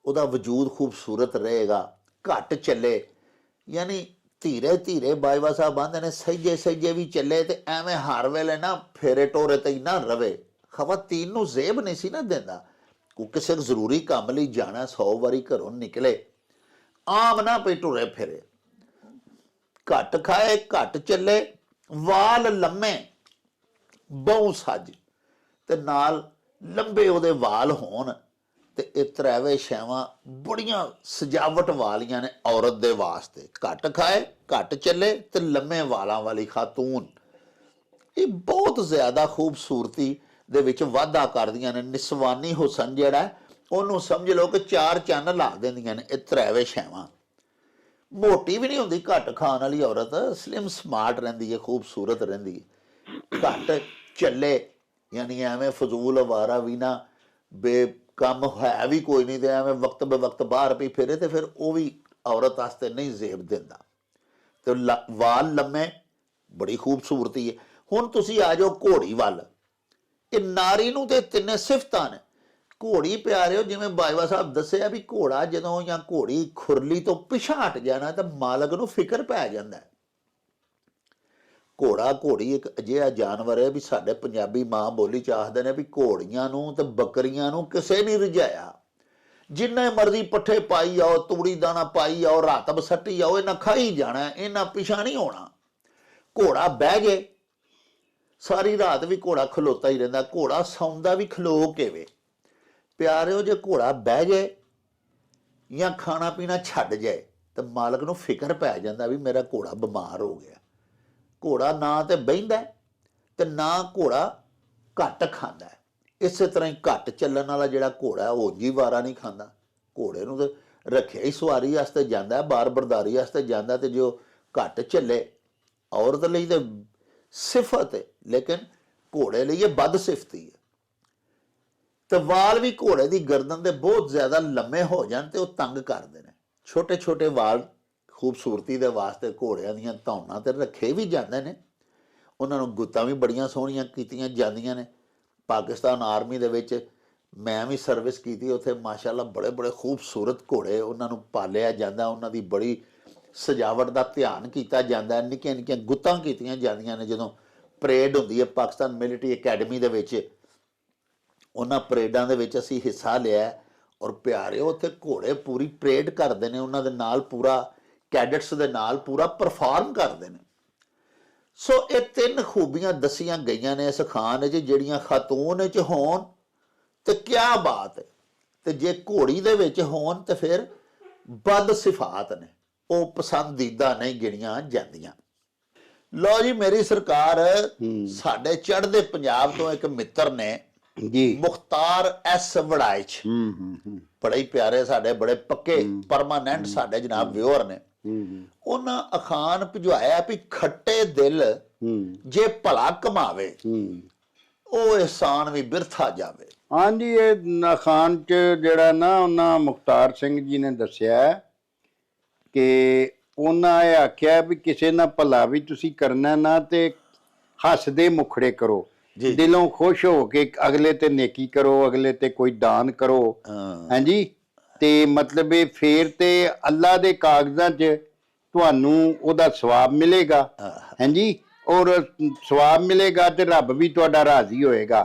ਉਹਦਾ ਵਜੂਦ ਖੂਬਸੂਰਤ ਰਹੇਗਾ। ਘੱਟ ਚੱਲੇ, ਯਾਨੀ ਧੀਰੇ ਧੀਰੇ ਬਾਜਵਾ ਸਾਹਿਬ ਆਂਦੇ ਨੇ, ਸਹਿਜੇ ਸਹਿਜੇ ਵੀ ਚੱਲੇ ਤੇ ਐਵੇਂ ਹਰ ਵੇਲੇ ਨਾ ਫੇਰੇ ਟੋਰੇ ਤੇ ਹੀ ਨਾ ਰਵੇ। ਖਵਾਤੀਨ ਨੂੰ ਜ਼ੇਬ ਨਹੀਂ ਸੀ ਨਾ ਦਿੰਦਾ, ਉਹ ਕਿਸੇ ਜ਼ਰੂਰੀ ਕੰਮ ਲਈ ਜਾਣਾ, 100 ਵਾਰੀ ਘਰੋਂ ਨਿਕਲੇ, ਆਮ ਨਾ ਪਈ ਟੁਰੇ ਫਿਰੇ। ਘੱਟ ਖਾਏ, ਘੱਟ ਚੱਲੇ, ਵਾਲ ਲੰਮੇ, ਬਹੁ ਸੱਜ ਤੇ ਨਾਲ ਲੰਬੇ ਉਹਦੇ ਵਾਲ ਹੋਣ। ਤੇ ਇਹ ਤਰਾਵੇ ਸ਼ੈਵਾਂ ਬੜੀਆਂ ਸਜਾਵਟ ਵਾਲੀਆਂ ਨੇ ਔਰਤ ਦੇ ਵਾਸਤੇ। ਘੱਟ ਖਾਏ, ਘੱਟ ਚੱਲੇ ਤੇ ਲੰਮੇ ਵਾਲਾਂ ਵਾਲੀ ਖਾਤੂਨ, ਇਹ ਬਹੁਤ ਜ਼ਿਆਦਾ ਖੂਬਸੂਰਤੀ ਦੇ ਵਿੱਚ ਵਾਧਾ ਕਰਦੀਆਂ ਨੇ। ਨਿਸਵਾਨੀ ਹੁਸਨ ਜਿਹੜਾ ਉਹਨੂੰ ਸਮਝ ਲਓ ਕਿ 4 ਚੰਨ ਲਾ ਦਿੰਦੀਆਂ ਨੇ ਇਹ ਤਰਾਵੇ ਸ਼ੈਵਾਂ। ਮੋਟੀ ਵੀ ਨਹੀਂ ਹੁੰਦੀ ਘੱਟ ਖਾਣ ਵਾਲੀ ਔਰਤ, ਸਲਿਮ ਸਮਾਰਟ ਰਹਿੰਦੀ ਹੈ, ਖੂਬਸੂਰਤ ਰਹਿੰਦੀ ਹੈ। ਘੱਟ ਚੱਲੇ, ਯਾਨੀ ਐਵੇਂ ਫਜ਼ੂਲ ਅਵਾਰਾ ਵੀ ਨਾ, ਬੇਕੰਮ ਹੈ ਵੀ ਕੋਈ ਨਹੀਂ ਤੇ ਐਵੇਂ ਵਕਤ ਬੇ ਵਕਤ ਬਾਹਰ ਪਈ ਫਿਰੇ, ਤੇ ਫਿਰ ਉਹ ਵੀ ਔਰਤ ਵਾਸਤੇ ਨਹੀਂ ਜ਼ੇਬ ਦਿੰਦਾ। ਤੇ ਵਾਲ ਲੰਮੇ, ਬੜੀ ਖੂਬਸੂਰਤੀ ਹੈ। ਹੁਣ ਤੁਸੀਂ ਆ ਜਾਓ ਘੋੜੀ ਵੱਲ। ਇਹ ਨਾਰੀ ਨੂੰ ਤੇ ਤਿੰਨੇ ਸਿਫਤਾਂ ਨੇ। ਘੋੜੀ ਪਿਆਰਿਓ, ਜਿਵੇਂ ਬਾਜਵਾ ਸਾਹਿਬ ਦੱਸਿਆ ਵੀ ਘੋੜਾ ਜਦੋਂ ਜਾਂ ਘੋੜੀ ਖੁਰਲੀ ਤੋਂ ਪਿਛਾਂਹ ਹਟ ਜਾਣਾ ਤਾਂ ਮਾਲਕ ਨੂੰ ਫਿਕਰ ਪੈ ਜਾਂਦਾ। ਘੋੜਾ ਘੋੜੀ ਇੱਕ ਅਜਿਹਾ ਜਾਨਵਰ ਹੈ ਵੀ ਸਾਡੇ ਪੰਜਾਬੀ ਮਾਂ ਬੋਲੀ 'ਚ ਆਖਦੇ ਨੇ ਵੀ ਘੋੜੀਆਂ ਨੂੰ ਤੇ ਬੱਕਰੀਆਂ ਨੂੰ ਕਿਸੇ ਨਹੀਂ ਰਜਾਇਆ। ਜਿੰਨੇ ਮਰਜ਼ੀ ਪੱਠੇ ਪਾਈ ਜਾਓ, ਤੂੜੀ ਦਾਣਾ ਪਾਈ ਜਾਓ, ਰਾਤਬ ਸੱਟੀ ਜਾਓ, ਇਹਨਾਂ ਖਾਈ ਜਾਣਾ, ਇਹਨਾਂ ਪਿਛਾਂ ਨਹੀਂ ਹੋਣਾ। ਘੋੜਾ ਬਹਿ ਜੇ, ਸਾਰੀ ਰਾਤ ਵੀ ਘੋੜਾ ਖਲੋਤਾ ਹੀ ਰਹਿੰਦਾ। ਘੋੜਾ ਸੌਂਦਾ ਵੀ ਖਲੋ ਕੇ ਵੇ। ਪਿਆਰਿਓ, ਜੇ ਘੋੜਾ ਬਹਿ ਜਾਏ ਜਾਂ ਖਾਣਾ ਪੀਣਾ ਛੱਡ ਜਾਏ ਤਾਂ ਮਾਲਕ ਨੂੰ ਫਿਕਰ ਪੈ ਜਾਂਦਾ ਵੀ ਮੇਰਾ ਘੋੜਾ ਬਿਮਾਰ ਹੋ ਗਿਆ। ਘੋੜਾ ਨਾ ਤੇ ਬਹਿੰਦਾ ਤੇ ਨਾ ਘੋੜਾ ਘੱਟ ਖਾਂਦਾ। ਇਸੇ ਤਰ੍ਹਾਂ ਹੀ ਘੱਟ ਚੱਲਣ ਵਾਲਾ ਜਿਹੜਾ ਘੋੜਾ ਉਹ ਜੀ ਵਾਰਾ ਨਹੀਂ ਖਾਂਦਾ। ਘੋੜੇ ਨੂੰ ਤੇ ਰੱਖਿਆ ਹੀ ਸਵਾਰੀ ਵਾਸਤੇ ਜਾਂਦਾ, ਬਾਰ ਬਰਦਾਰੀ ਵਾਸਤੇ ਜਾਂਦਾ, ਤੇ ਜੋ ਘੱਟ ਚੱਲੇ ਔਰਤ ਲਈ ਤੇ ਸਿਫਤ ਹੈ, ਲੇਕਿਨ ਘੋੜੇ ਲਈ ਇਹ ਬਦ ਸਿਫਤੀ ਹੈ। ਤੇ ਵਾਲ ਵੀ ਘੋੜੇ ਦੀ ਗਰਦਨ ਦੇ ਬਹੁਤ ਜ਼ਿਆਦਾ ਲੰਮੇ ਹੋ ਜਾਣ ਤੇ ਉਹ ਤੰਗ ਕਰਦੇ ਨੇ। ਛੋਟੇ ਛੋਟੇ ਵਾਲ ਖੂਬਸੂਰਤੀ ਦੇ ਵਾਸਤੇ ਘੋੜਿਆਂ ਦੀਆਂ ਧੌਣਾਂ ਤੇ ਰੱਖੇ ਵੀ ਜਾਂਦੇ ਨੇ। ਉਹਨਾਂ ਨੂੰ ਗੁੱਤਾਂ ਵੀ ਬੜੀਆਂ ਸੋਹਣੀਆਂ ਕੀਤੀਆਂ ਜਾਂਦੀਆਂ ਨੇ। ਪਾਕਿਸਤਾਨ ਆਰਮੀ ਦੇ ਵਿੱਚ ਮੈਂ ਵੀ ਸਰਵਿਸ ਕੀਤੀ, ਉੱਥੇ ਮਾਸ਼ਾਅੱਲਾ ਬੜੇ ਬੜੇ ਖੂਬਸੂਰਤ ਘੋੜੇ ਉਹਨਾਂ ਨੂੰ ਪਾਲਿਆ ਜਾਂਦਾ, ਉਹਨਾਂ ਦੀ ਬੜੀ ਸਜਾਵਟ ਦਾ ਧਿਆਨ ਕੀਤਾ ਜਾਂਦਾ। ਨਿੱਕੀਆਂ ਨਿੱਕੀਆਂ ਗੁੱਤਾਂ ਕੀਤੀਆਂ ਜਾਂਦੀਆਂ ਨੇ। ਜਦੋਂ ਪਰੇਡ ਹੁੰਦੀ ਹੈ ਪਾਕਿਸਤਾਨ ਮਿਲਟਰੀ ਅਕੈਡਮੀ ਦੇ ਵਿੱਚ, ਉਹਨਾਂ ਪਰੇਡਾਂ ਦੇ ਵਿੱਚ ਅਸੀਂ ਹਿੱਸਾ ਲਿਆ। ਔਰ ਪਿਆਰਿਓ, ਉੱਥੇ ਘੋੜੇ ਪੂਰੀ ਪਰੇਡ ਕਰਦੇ ਨੇ, ਉਹਨਾਂ ਦੇ ਨਾਲ ਪੂਰਾ ਕੈਡਟਸ ਦੇ ਨਾਲ ਪੂਰਾ ਪਰਫਾਰਮ ਕਰਦੇ ਨੇ। ਸੋ ਇਹ 3 ਖੂਬੀਆਂ ਦੱਸੀਆਂ ਗਈਆਂ ਨੇ ਇਸ ਖਾਨ 'ਚ, ਜਿਹੜੀਆਂ ਖਾਤੂਨ 'ਚ ਹੋਣ ਤੇ ਕਿਆ ਬਾਤ ਹੈ, ਤੇ ਜੇ ਘੋੜੀ ਦੇ ਵਿੱਚ ਹੋਣ ਤੇ ਫਿਰ ਬਦ ਸਿਫਾਤ ਨੇ, ਉਹ ਪਸੰਦੀਦਾ ਨਹੀਂ ਗਿਣੀਆਂ ਜਾਂਦੀਆਂ। ਲਓ ਜੀ, ਮੇਰੀ ਸਰਕਾਰ, ਸਾਡੇ ਚੜ੍ਹਦੇ ਪੰਜਾਬ ਤੋਂ ਇੱਕ ਮਿੱਤਰ ਨੇ ਜੀ, ਮੁਖਤਾਰ ਐਸ ਵੜਾਇਚ, ਬੜੇ ਹੀ ਪਿਆਰੇ, ਸਾਡੇ ਬੜੇ ਪੱਕੇ ਪਰਮਾਨੈਂਟ ਸਾਡੇ ਜਨਾਬ ਵਿਊਅਰ ਨੇ। ਉਹਨਾਂ ਅਖਾਨ ਭਿਜਵਾਇਆ ਵੀ ਖੱਟੇ ਦਿਲ ਜੇ ਭਲਾ ਕਮਾਵੇ, ਉਹ ਅਹਿਸਾਨ ਵੀ ਬਿਰਥਾ ਜਾਵੇ। ਹਾਂਜੀ, ਇਹ ਅਖਾਨ 'ਚ ਜਿਹੜਾ ਨਾ ਉਹਨਾਂ ਮੁਖਤਾਰ ਸਿੰਘ ਜੀ ਨੇ ਦੱਸਿਆ ਕਿ ਉਹਨਾਂ ਇਹ ਆਖਿਆ ਵੀ ਕਿਸੇ ਨਾਲ ਭਲਾ ਵੀ ਤੁਸੀਂ ਕਰਨਾ ਨਾ ਤੇ ਹੱਸਦੇ ਮੁਖੜੇ ਕਰੋ, ਦਿਲੋਂ ਖੁਸ਼ ਹੋ ਕੇ ਅਗਲੇ ਤੇ ਨੇਕੀ ਕਰੋ, ਅਗਲੇ ਤੇ ਕੋਈ ਦਾਨ ਕਰੋ। ਹਾਂਜੀ, ਤੇ ਮਤਲਬ ਇਹ ਫੇਰ ਤੇ ਅੱਲਾ ਦੇ ਕਾਗਜ਼ਾਂ 'ਚ ਤੁਹਾਨੂੰ ਉਹਦਾ ਸਵਾਬ ਮਿਲੇਗਾ। ਹਾਂਜੀ, ਔਰ ਸਵਾਬ ਮਿਲੇਗਾ ਤੇ ਰੱਬ ਵੀ ਤੁਹਾਡਾ ਰਾਜ਼ੀ ਹੋਏਗਾ।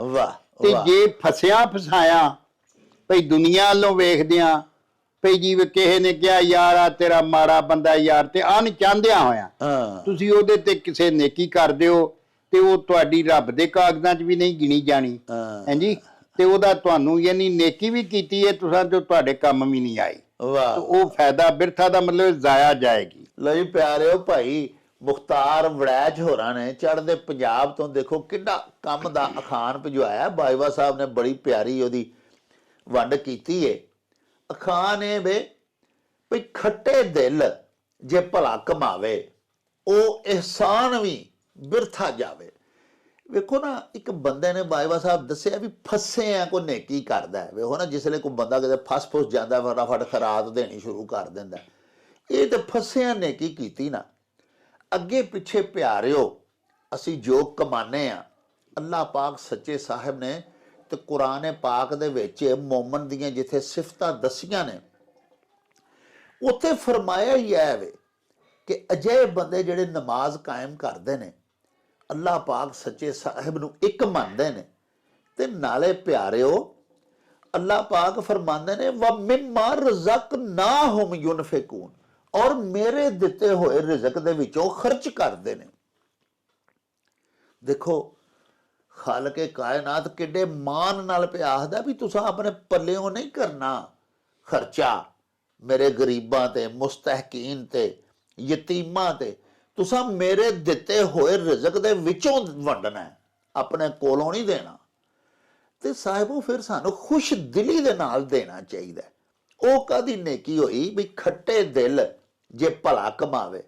ਤੇ ਜੇ ਫਸਿਆ ਫਸਾਇਆ ਭਈ ਦੁਨੀਆ ਵੱਲੋਂ ਵੇਖਦਿਆਂ ਭਈ ਜੀ ਕਿਸੇ ਨੇ ਕਿਹਾ ਯਾਰ ਆ ਤੇਰਾ ਮਾੜਾ ਬੰਦਾ ਯਾਰ, ਤੇ ਅਣਚਾਹੁੰਦਿਆਂ ਹੋਇਆ ਤੁਸੀਂ ਉਹਦੇ ਤੇ ਕਿਸੇ ਨੇਕੀ ਕਰ ਦਿਓ ਤੇ ਉਹ ਤੁਹਾਡੀ ਰੱਬ ਦੇ ਕਾਗਜ਼ਾਂ 'ਚ ਵੀ ਨਹੀਂ ਗਿਣੀ ਜਾਣੀ। ਹਾਂਜੀ, ਤੇ ਉਹਦਾ ਤੁਹਾਨੂੰ ਯਾਨੀ ਨੇਕੀ ਵੀ ਕੀਤੀ ਹੈ ਤੁਸੀਂ, ਜੋ ਤੁਹਾਡੇ ਕੰਮ ਵੀ ਨਹੀਂ ਆਈ, ਉਹ ਫਾਇਦਾ ਬਿਰਥਾ ਦਾ ਮਤਲਬ ਜ਼ਾਇਆ ਜਾਏਗੀ। ਲਓ ਜੀ ਪਿਆਰਿਓ, ਭਾਈ ਮੁਖਤਾਰ ਵੜੈਚ ਹੋਰਾਂ ਨੇ ਚੜ੍ਹਦੇ ਪੰਜਾਬ ਤੋਂ ਦੇਖੋ ਕਿੰਨਾ ਕੰਮ ਦਾ ਅਖਾਨ ਭਿਜਵਾਇਆ। ਬਾਜਵਾ ਸਾਹਿਬ ਨੇ ਬੜੀ ਪਿਆਰੀ ਉਹਦੀ ਵੰਡ ਕੀਤੀ ਏ। ਅਖਾਨ ਇਹ ਵੇ ਭਈ ਖੱਟੇ ਦਿਲ ਜੇ ਭਲਾ ਕਮਾਵੇ ਉਹ ਇਹਸਾਨ ਵੀ ਬਿਰਥਾ ਜਾਵੇ। ਵੇਖੋ ਨਾ, ਇੱਕ ਬੰਦੇ ਨੇ ਬਾਜਵਾ ਸਾਹਿਬ ਦੱਸਿਆ ਵੀ ਫਸੇ ਆ ਕੋਈ ਨੇਕੀ ਕਰਦਾ। ਵੇਖੋ ਨਾ, ਜਿਸਲੇ ਕੋਈ ਬੰਦਾ ਕਿਤੇ ਫਸ ਜਾਂਦਾ ਫਟਾਫਟ ਖਰਾਤ ਦੇਣੀ ਸ਼ੁਰੂ ਕਰ ਦਿੰਦਾ। ਇਹ ਤੇ ਫਸਿਆ ਨੇਕੀ ਕੀਤੀ ਨਾ। ਅੱਗੇ ਪਿੱਛੇ ਪਿਆਰਿਓ, ਅਸੀਂ ਜੋ ਕਮਾਨੇ ਆ, ਅੱਲਾਹ ਪਾਕ ਸੱਚੇ ਸਾਹਿਬ ਨੇ ਤੇ ਕੁਰਾਨ ਪਾਕ ਦੇ ਵਿੱਚ ਮੋਮਨ ਦੀਆਂ ਜਿੱਥੇ ਸਿਫਤਾਂ ਦਸੀਆਂ ਨੇ, ਉੱਥੇ ਫਰਮਾਇਆ ਹੀ ਹੈ ਵੇ ਕਿ ਅਜਿਹੇ ਬੰਦੇ ਜਿਹੜੇ ਨਮਾਜ਼ ਕਾਇਮ ਕਰਦੇ ਨੇ, ਅੱਲਾਹ ਪਾਕ ਸੱਚੇ ਸਾਹਿਬ ਨੂੰ ਇੱਕ ਮੰਨਦੇ ਨੇ, ਤੇ ਨਾਲੇ ਪਿਆਰਿਓ ਅੱਲਾਹ ਪਾਕ ਫਰਮਾਉਂਦੇ ਨੇ व मिम्मा रज़क़नाहुम युनफ़िकून, ਔਰ ਮੇਰੇ ਦਿੱਤੇ ਹੋਏ ਰਿਜ਼ਕ ਦੇ ਵਿੱਚੋਂ ਖਰਚ ਕਰਦੇ ਨੇ। ਦੇਖੋ ਖਾਲਕੇ ਕਾਇਨਾਤ ਕਿੱਡੇ ਮਾਨ ਨਾਲ ਪਿਆ ਆਖਦਾ ਵੀ ਤੁਸੀਂ ਆਪਣੇ ਪੱਲਿਓਂ ਨਹੀਂ ਕਰਨਾ ਖਰਚਾ ਮੇਰੇ ਗਰੀਬਾਂ ਤੇ, ਮੁਸਤਹਿਕੀਨ ਤੇ, ਯਤੀਮਾਂ ਤੇ, ਤੁਸੀਂ ਮੇਰੇ ਦਿੱਤੇ ਹੋਏ ਰਿਜ਼ਕ ਦੇ ਵਿੱਚੋਂ ਵੰਡਣਾ, ਆਪਣੇ ਕੋਲੋਂ ਨਹੀਂ ਦੇਣਾ। ਤੇ ਸਾਹਿਬੋ ਫਿਰ ਸਾਨੂੰ ਖੁਸ਼ ਦਿਲੀ ਦੇ ਨਾਲ ਦੇਣਾ ਚਾਹੀਦਾ। ਉਹ ਕਾਦੀ ਨੇਕੀ ਹੋਈ ਵੀ ਖੱਟੇ ਦਿਲ ਜੇ ਭਲਾ ਕਮਾਵੇ,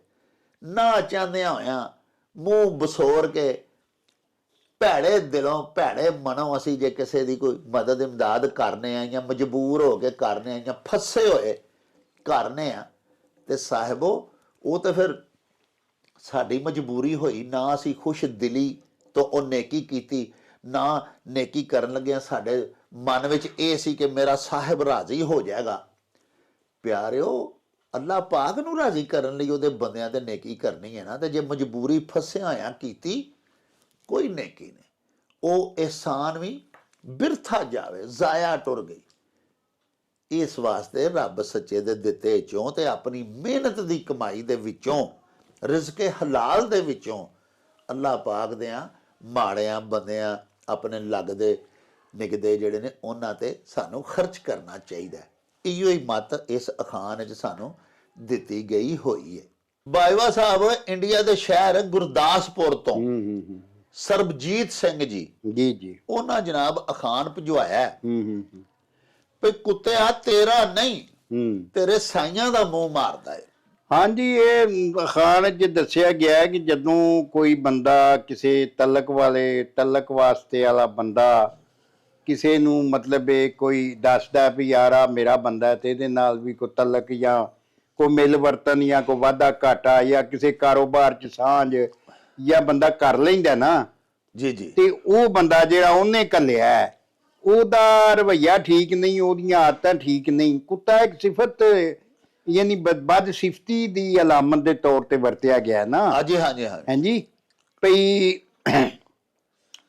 ਨਾ ਚਾਹੁੰਦਿਆਂ ਹੋਇਆਂ ਮੂੰਹ ਬਸੋਰ ਕੇ ਭੈੜੇ ਦਿਲੋਂ ਭੈੜੇ ਮਨੋਂ ਅਸੀਂ ਜੇ ਕਿਸੇ ਦੀ ਕੋਈ ਮਦਦ ਇਮਦਾਦ ਕਰਨੇ ਆ ਜਾਂ ਮਜਬੂਰ ਹੋ ਕੇ ਕਰਨੇ ਆ ਜਾਂ ਫਸੇ ਹੋਏ ਕਰਨੇ ਆ, ਤੇ ਸਾਹਿਬੋ ਉਹ ਤਾਂ ਫਿਰ ਸਾਡੀ ਮਜਬੂਰੀ ਹੋਈ ਨਾ। ਅਸੀਂ ਖੁਸ਼ ਦਿਲੀ ਤੋਂ ਉਹ ਨੇਕੀ ਕੀਤੀ, ਨਾ ਨੇਕੀ ਕਰਨ ਲੱਗਿਆ ਸਾਡੇ ਮਨ ਵਿੱਚ ਇਹ ਸੀ ਕਿ ਮੇਰਾ ਸਾਹਿਬ ਰਾਜ਼ੀ ਹੋ ਜਾਏਗਾ। ਪਿਆਰਿਓ ਅੱਲਾਹ ਪਾਕ ਨੂੰ ਰਾਜ਼ੀ ਕਰਨ ਲਈ ਉਹਦੇ ਬੰਦਿਆਂ ਤੇ ਨੇਕੀ ਕਰਨੀ ਹੈ ਨਾ। ਤੇ ਜੇ ਮਜਬੂਰੀ ਫਸਿਆ ਹੋਇਆ ਕੀਤੀ, ਕੋਈ ਨੇਕੀ ਨਹੀਂ, ਉਹ ਇਹਸਾਨ ਵੀ ਬਿਰਥਾ ਜਾਵੇ, ਜ਼ਾਇਆ ਟੁਰ ਗਈ। ਇਸ ਵਾਸਤੇ ਰੱਬ ਸੱਚੇ ਦੇ ਦਿੱਤੇ ਚੋਂ ਤੇ ਆਪਣੀ ਮਿਹਨਤ ਦੀ ਕਮਾਈ ਦੇ ਵਿੱਚੋਂ, ਰਿਜ਼ਕੇ ਹਲਾਲ ਦੇ ਵਿੱਚੋਂ ਅੱਲਾਹ ਪਾਕ ਦਿਆਂ ਮਾੜਿਆਂ ਬੰਦਿਆਂ ਆਪਣੇ ਲੱਗਦੇ ਨਿਗਦੇ ਜਿਹੜੇ ਨੇ ਉਹਨਾਂ ਤੇ ਸਾਨੂੰ ਖਰਚ ਕਰਨਾ ਚਾਹੀਦਾ। ਇਹੋ ਹੀ ਮੱਤ ਇਸ ਅਖਾਨ ਵਿੱਚ ਸਾਨੂੰ ਦਿੱਤੀ ਗਈ ਹੋਈ ਹੈ। ਬਾਜਵਾ ਸਾਹਿਬ ਇੰਡੀਆ ਦੇ ਸ਼ਹਿਰ ਗੁਰਦਾਸਪੁਰ ਤੋਂ ਸਰਬਜੀਤ ਸਿੰਘ ਜੀ ਜੀ ਉਹਨਾਂ ਜਨਾਬ ਅਖਾਨ ਭਜਵਾਇਆ ਵੀ ਕੁੱਤਿਆ ਤੇਰਾ ਨਹੀਂ, ਤੇਰੇ ਸਾਈਆਂ ਦਾ ਮੂੰਹ ਮਾਰਦਾ ਹੈ। ਹਾਂਜੀ, ਇਹ ਅਖਾਨ 'ਚ ਦੱਸਿਆ ਗਿਆ ਕਿ ਜਦੋਂ ਕੋਈ ਬੰਦਾ ਕਿਸੇ ਤਲਕ ਵਾਸਤੇ ਵਾਲਾ ਬੰਦਾ ਕਿਸੇ ਨੂੰ ਮਤਲਬ ਇਹ ਕੋਈ ਦੱਸਦਾ ਵੀ ਯਾਰ ਆ ਮੇਰਾ ਬੰਦਾ ਤੇ ਇਹਦੇ ਨਾਲ ਵੀ ਕੋਈ ਤਲਕ ਜਾਂ ਕੋਈ ਮਿਲ ਵਰਤਨ ਜਾਂ ਕੋਈ ਵਾਧਾ ਘਾਟਾ ਜਾਂ ਕਿਸੇ ਕਾਰੋਬਾਰ 'ਚ ਸਾਂਝ ਜਾਂ ਬੰਦਾ ਕਰ ਲੈਂਦਾ ਨਾ ਜੀ ਜੀ, ਤੇ ਉਹ ਬੰਦਾ ਜਿਹੜਾ ਉਹਨੇ ਘੱਲਿਆ ਉਹਦਾ ਰਵੱਈਆ ਠੀਕ ਨਹੀਂ, ਉਹਦੀਆਂ ਆਦਤਾਂ ਠੀਕ ਨਹੀਂ। ਕੁੱਤਾ ਇੱਕ ਸਿਫਤ ਯਾਨੀ ਬਦ ਸਿਫਤੀ ਦੀ ਅਲਾਮਤ ਦੇ ਤੌਰ ਤੇ ਵਰਤਿਆ ਗਿਆ ਨਾ। ਹਾਂਜੀ ਹਾਂਜੀ ਹਾਂਜੀ ਭਈ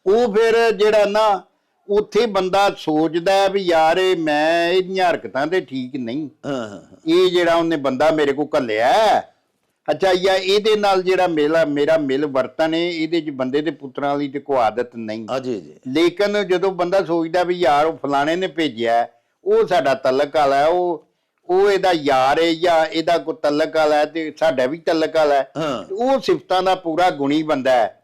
ਉਹ ਫਿਰ ਜਿਹੜਾ ਨਾ ਉੱਥੇ ਬੰਦਾ ਸੋਚਦਾ ਵੀ ਯਾਰ ਮੈਂ ਇਹਦੀਆਂ ਹਰਕਤਾਂ ਤੇ ਠੀਕ ਨਹੀਂ, ਇਹ ਜਿਹੜਾ ਉਹਨੇ ਬੰਦਾ ਮੇਰੇ ਕੋਲ ਘੱਲਿਆ ਅੱਛਾ ਜਾਂ ਇਹਦੇ ਨਾਲ ਜਿਹੜਾ ਮੇਰਾ ਮਿਲ ਵਰਤਨ ਹੈ ਇਹਦੇ ਚ ਬੰਦੇ ਦੇ ਪੁੱਤਰਾਂ ਵਾਲੀ ਤੇ ਕੋਈ ਆਦਤ ਨਹੀਂ। ਲੇਕਿਨ ਜਦੋਂ ਬੰਦਾ ਸੋਚਦਾ ਵੀ ਯਾਰ ਉਹ ਫਲਾਣੇ ਨੇ ਭੇਜਿਆ, ਉਹ ਸਾਡਾ ਤਲਕ ਵਾਲਾ ਹੈ, ਉਹ ਇਹਦਾ ਯਾਰ ਹੈ ਜਾਂ ਇਹਦਾ ਕੋਈ ਤਲਕ ਵਾਲਾ ਹੈ ਤੇ ਸਾਡਾ ਵੀ ਤਲਕ ਵਾਲਾ ਹੈ, ਉਹ ਸਿਫਤਾਂ ਦਾ ਪੂਰਾ ਗੁਣੀ ਬੰਦਾ ਹੈ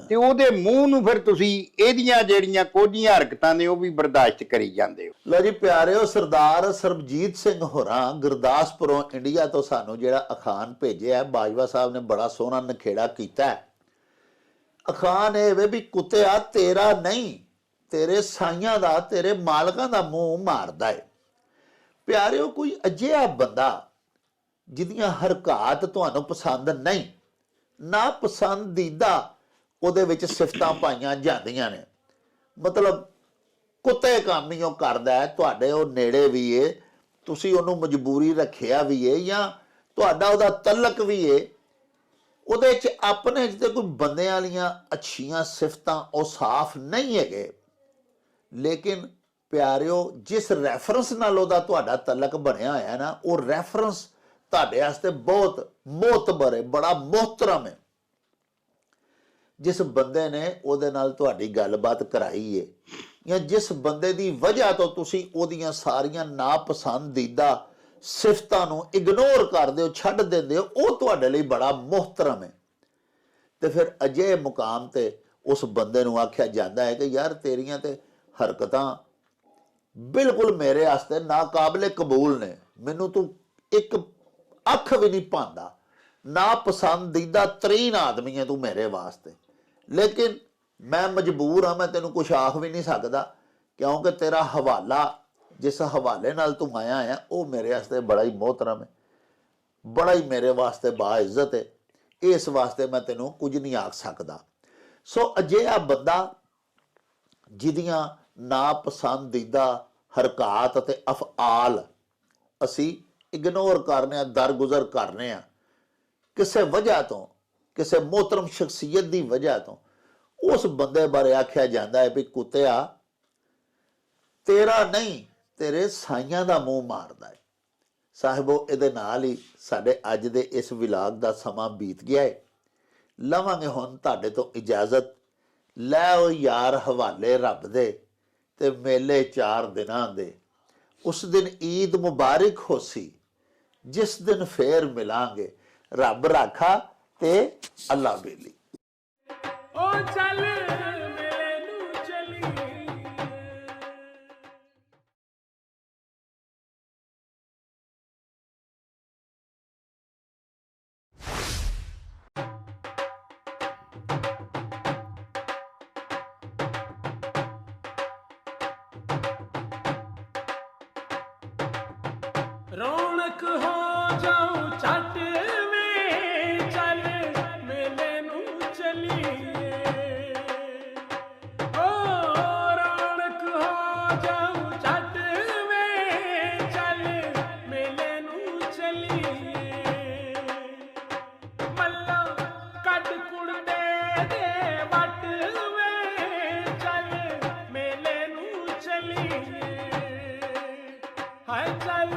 ਤੇ ਉਹਦੇ ਮੂੰਹ ਨੂੰ ਫਿਰ ਤੁਸੀਂ ਇਹਦੀਆਂ ਜਿਹੜੀਆਂ ਕੋਝੀਆਂ ਹਰਕਤਾਂ ਨੇ ਉਹ ਵੀ ਬਰਦਾਸ਼ਤ ਕਰੀ ਜਾਂਦੇ ਹੋ। ਲੋ ਜੀ ਪਿਆਰਿਓ, ਸਰਦਾਰ ਸਰਬਜੀਤ ਸਿੰਘ ਹੋਰਾਂ ਗੁਰਦਾਸਪੁਰੋਂ ਇੰਡੀਆ ਤੋਂ ਸਾਨੂੰ ਜਿਹੜਾ ਅਖਾਨ ਭੇਜਿਆ, ਬਾਜਵਾ ਸਾਹਿਬ ਨੇ ਬੜਾ ਸੋਹਣਾ ਨਖੇੜਾ ਕੀਤਾ। ਅਖਾਨ ਇਹ ਵੇ ਵੀ ਕੁੱਤਿਆ ਤੇਰਾ ਨਹੀਂ, ਤੇਰੇ ਸਾਈਆਂ ਦਾ, ਤੇਰੇ ਮਾਲਕਾਂ ਦਾ ਮੂੰਹ ਮਾਰਦਾ ਹੈ। ਪਿਆਰਿਓ, ਕੋਈ ਅਜਿਹਾ ਬੰਦਾ ਜਿਹਦੀਆਂ ਹਰਕਤਾਂ ਤੁਹਾਨੂੰ ਪਸੰਦ ਨਹੀਂ, ਨਾ ਪਸੰਦੀਦਾ ਉਹਦੇ ਵਿੱਚ ਸਿਫਤਾਂ ਪਾਈਆਂ ਜਾਂਦੀਆਂ ਨੇ, ਮਤਲਬ ਕੁੱਤੇ ਕੰਮ ਹੀ ਉਹ ਕਰਦਾ ਹੈ, ਤੁਹਾਡੇ ਉਹ ਨੇੜੇ ਵੀ ਏ, ਤੁਸੀਂ ਉਹਨੂੰ ਮਜਬੂਰੀ ਰੱਖਿਆ ਵੀ ਏ ਜਾਂ ਤੁਹਾਡਾ ਉਹਦਾ ਤਲਕ ਵੀ ਏ, ਉਹਦੇ 'ਚ ਆਪਣੇ 'ਚ ਤੇ ਕੋਈ ਬੰਦਿਆਂ ਵਾਲੀਆਂ ਅੱਛੀਆਂ ਸਿਫਤਾਂ ਉਹ ਸਾਫ਼ ਨਹੀਂ ਹੈਗੇ। ਲੇਕਿਨ ਪਿਆਰਿਓ, ਜਿਸ ਰੈਫਰੈਂਸ ਨਾਲ ਉਹਦਾ ਤੁਹਾਡਾ ਤਲਕ ਬਣਿਆ ਹੋਇਆ ਨਾ, ਉਹ ਰੈਫਰੈਂਸ ਤੁਹਾਡੇ ਵਾਸਤੇ ਬਹੁਤ ਮੋਤਬਰ ਹੈ, ਬੜਾ ਮੁਹਤਰਮ ਹੈ। ਜਿਸ ਬੰਦੇ ਨੇ ਉਹਦੇ ਨਾਲ ਤੁਹਾਡੀ ਗੱਲਬਾਤ ਕਰਾਈ ਹੈ ਜਾਂ ਜਿਸ ਬੰਦੇ ਦੀ ਵਜ੍ਹਾ ਤੋਂ ਤੁਸੀਂ ਉਹਦੀਆਂ ਸਾਰੀਆਂ ਨਾਪਸੰਦੀਦਾ ਸਿਫਤਾਂ ਨੂੰ ਇਗਨੋਰ ਕਰਦੇ ਹੋ, ਛੱਡ ਦਿੰਦੇ ਹੋ, ਉਹ ਤੁਹਾਡੇ ਲਈ ਬੜਾ ਮੁਹਤਰਮ ਹੈ। ਤੇ ਫਿਰ ਅਜਿਹੇ ਮੁਕਾਮ ਤੇ ਉਸ ਬੰਦੇ ਨੂੰ ਆਖਿਆ ਜਾਂਦਾ ਹੈ ਕਿ ਯਾਰ ਤੇਰੀਆਂ ਤੇ ਹਰਕਤਾਂ ਬਿਲਕੁਲ ਮੇਰੇ ਵਾਸਤੇ ਨਾਕਾਬਲੇ ਕਬੂਲ ਨੇ, ਮੈਨੂੰ ਤੂੰ ਇੱਕ ਅੱਖ ਵੀ ਨਹੀਂ ਪਾਉਂਦਾ, ਨਾ ਪਸੰਦੀਦਾ ਤਰੀਨ ਆਦਮੀ ਹੈ ਤੂੰ ਮੇਰੇ ਵਾਸਤੇ, ਲੇਕਿਨ ਮੈਂ ਮਜਬੂਰ ਹਾਂ, ਮੈਂ ਤੈਨੂੰ ਕੁਛ ਆਖ ਵੀ ਨਹੀਂ ਸਕਦਾ, ਕਿਉਂਕਿ ਤੇਰਾ ਹਵਾਲਾ ਜਿਸ ਹਵਾਲੇ ਨਾਲ ਤੂੰ ਆਇਆ ਹੈ ਉਹ ਮੇਰੇ ਵਾਸਤੇ ਬੜਾ ਹੀ ਮੋਹਤਰਮ ਹੈ, ਬੜਾ ਹੀ ਮੇਰੇ ਵਾਸਤੇ ਬਾਇਜ਼ਤ ਹੈ, ਇਸ ਵਾਸਤੇ ਮੈਂ ਤੈਨੂੰ ਕੁਝ ਨਹੀਂ ਆਖ ਸਕਦਾ। ਸੋ ਅਜਿਹਾ ਬੰਦਾ ਜਿਹਦੀਆਂ ਨਾਪਸੰਦੀਦਾ ਹਰਕਤ ਅਤੇ ਅਫਆਲ ਅਸੀਂ ਇਗਨੋਰ ਕਰਨੇ ਆ, ਦਰਗੁਜ਼ਰ ਕਰਨੇ ਆ ਕਿਸੇ ਵਜ੍ਹਾ ਤੋਂ, ਕਿਸੇ ਮੋਹਤਰਮ ਸ਼ਖਸੀਅਤ ਦੀ ਵਜ੍ਹਾ ਤੋਂ, ਉਸ ਬੰਦੇ ਬਾਰੇ ਆਖਿਆ ਜਾਂਦਾ ਹੈ ਵੀ ਕੁੱਤਿਆ ਤੇਰਾ ਨਹੀਂ ਤੇਰੇ ਸਾਈਆਂ ਦਾ ਮੂੰਹ ਮਾਰਦਾ ਹੈ। ਸਾਹਿਬੋ, ਇਹਦੇ ਨਾਲ ਹੀ ਸਾਡੇ ਅੱਜ ਦੇ ਇਸ ਵਿਲਾਗ ਦਾ ਸਮਾਂ ਬੀਤ ਗਿਆ ਹੈ। ਲਵਾਂਗੇ ਹੁਣ ਤੁਹਾਡੇ ਤੋਂ ਇਜਾਜ਼ਤ। ਲੈ ਉਹ ਯਾਰ ਹਵਾਲੇ ਰੱਬ ਦੇ ਤੇ ਮੇਲੇ 4 ਦਿਨਾਂ ਦੇ। ਉਸ ਦਿਨ ਈਦ ਮੁਬਾਰਕ ਹੋਸੀ, ਜਿਸ ਦਿਨ ਫੇਰ ਮਿਲਾਂਗੇ। ਰੱਬ ਰਾਖਾ ਤੇ ਅੱਲਾ ਬੇਲੀ। ਓ ਚੱਲ ਮੇਲੇ ਨੂੰ ਚਲੀਏ। ਰੌਣਕ ਹੋ ਜਾਊ ਛੱਟ ਵੇ, ਚੱਲ ਮੇਲੇ ਨੂੰ ਚਲੀਏ। ਓ ਰੌਣਕ ਹੋ ਜਾਊ ਛੱਟ ਵੇ, ਚੱਲ ਮੇਲੇ ਨੂੰ ਚਲੀਏ। ਮੱਲਾ ਕੱਢ ਕੁੜਦੇ ਦੇ ਵੱਟ ਵੇ, ਚੱਲ ਮੇਲੇ ਨੂੰ ਚਲੀਏ। ਹਾਏ ਚੱਲ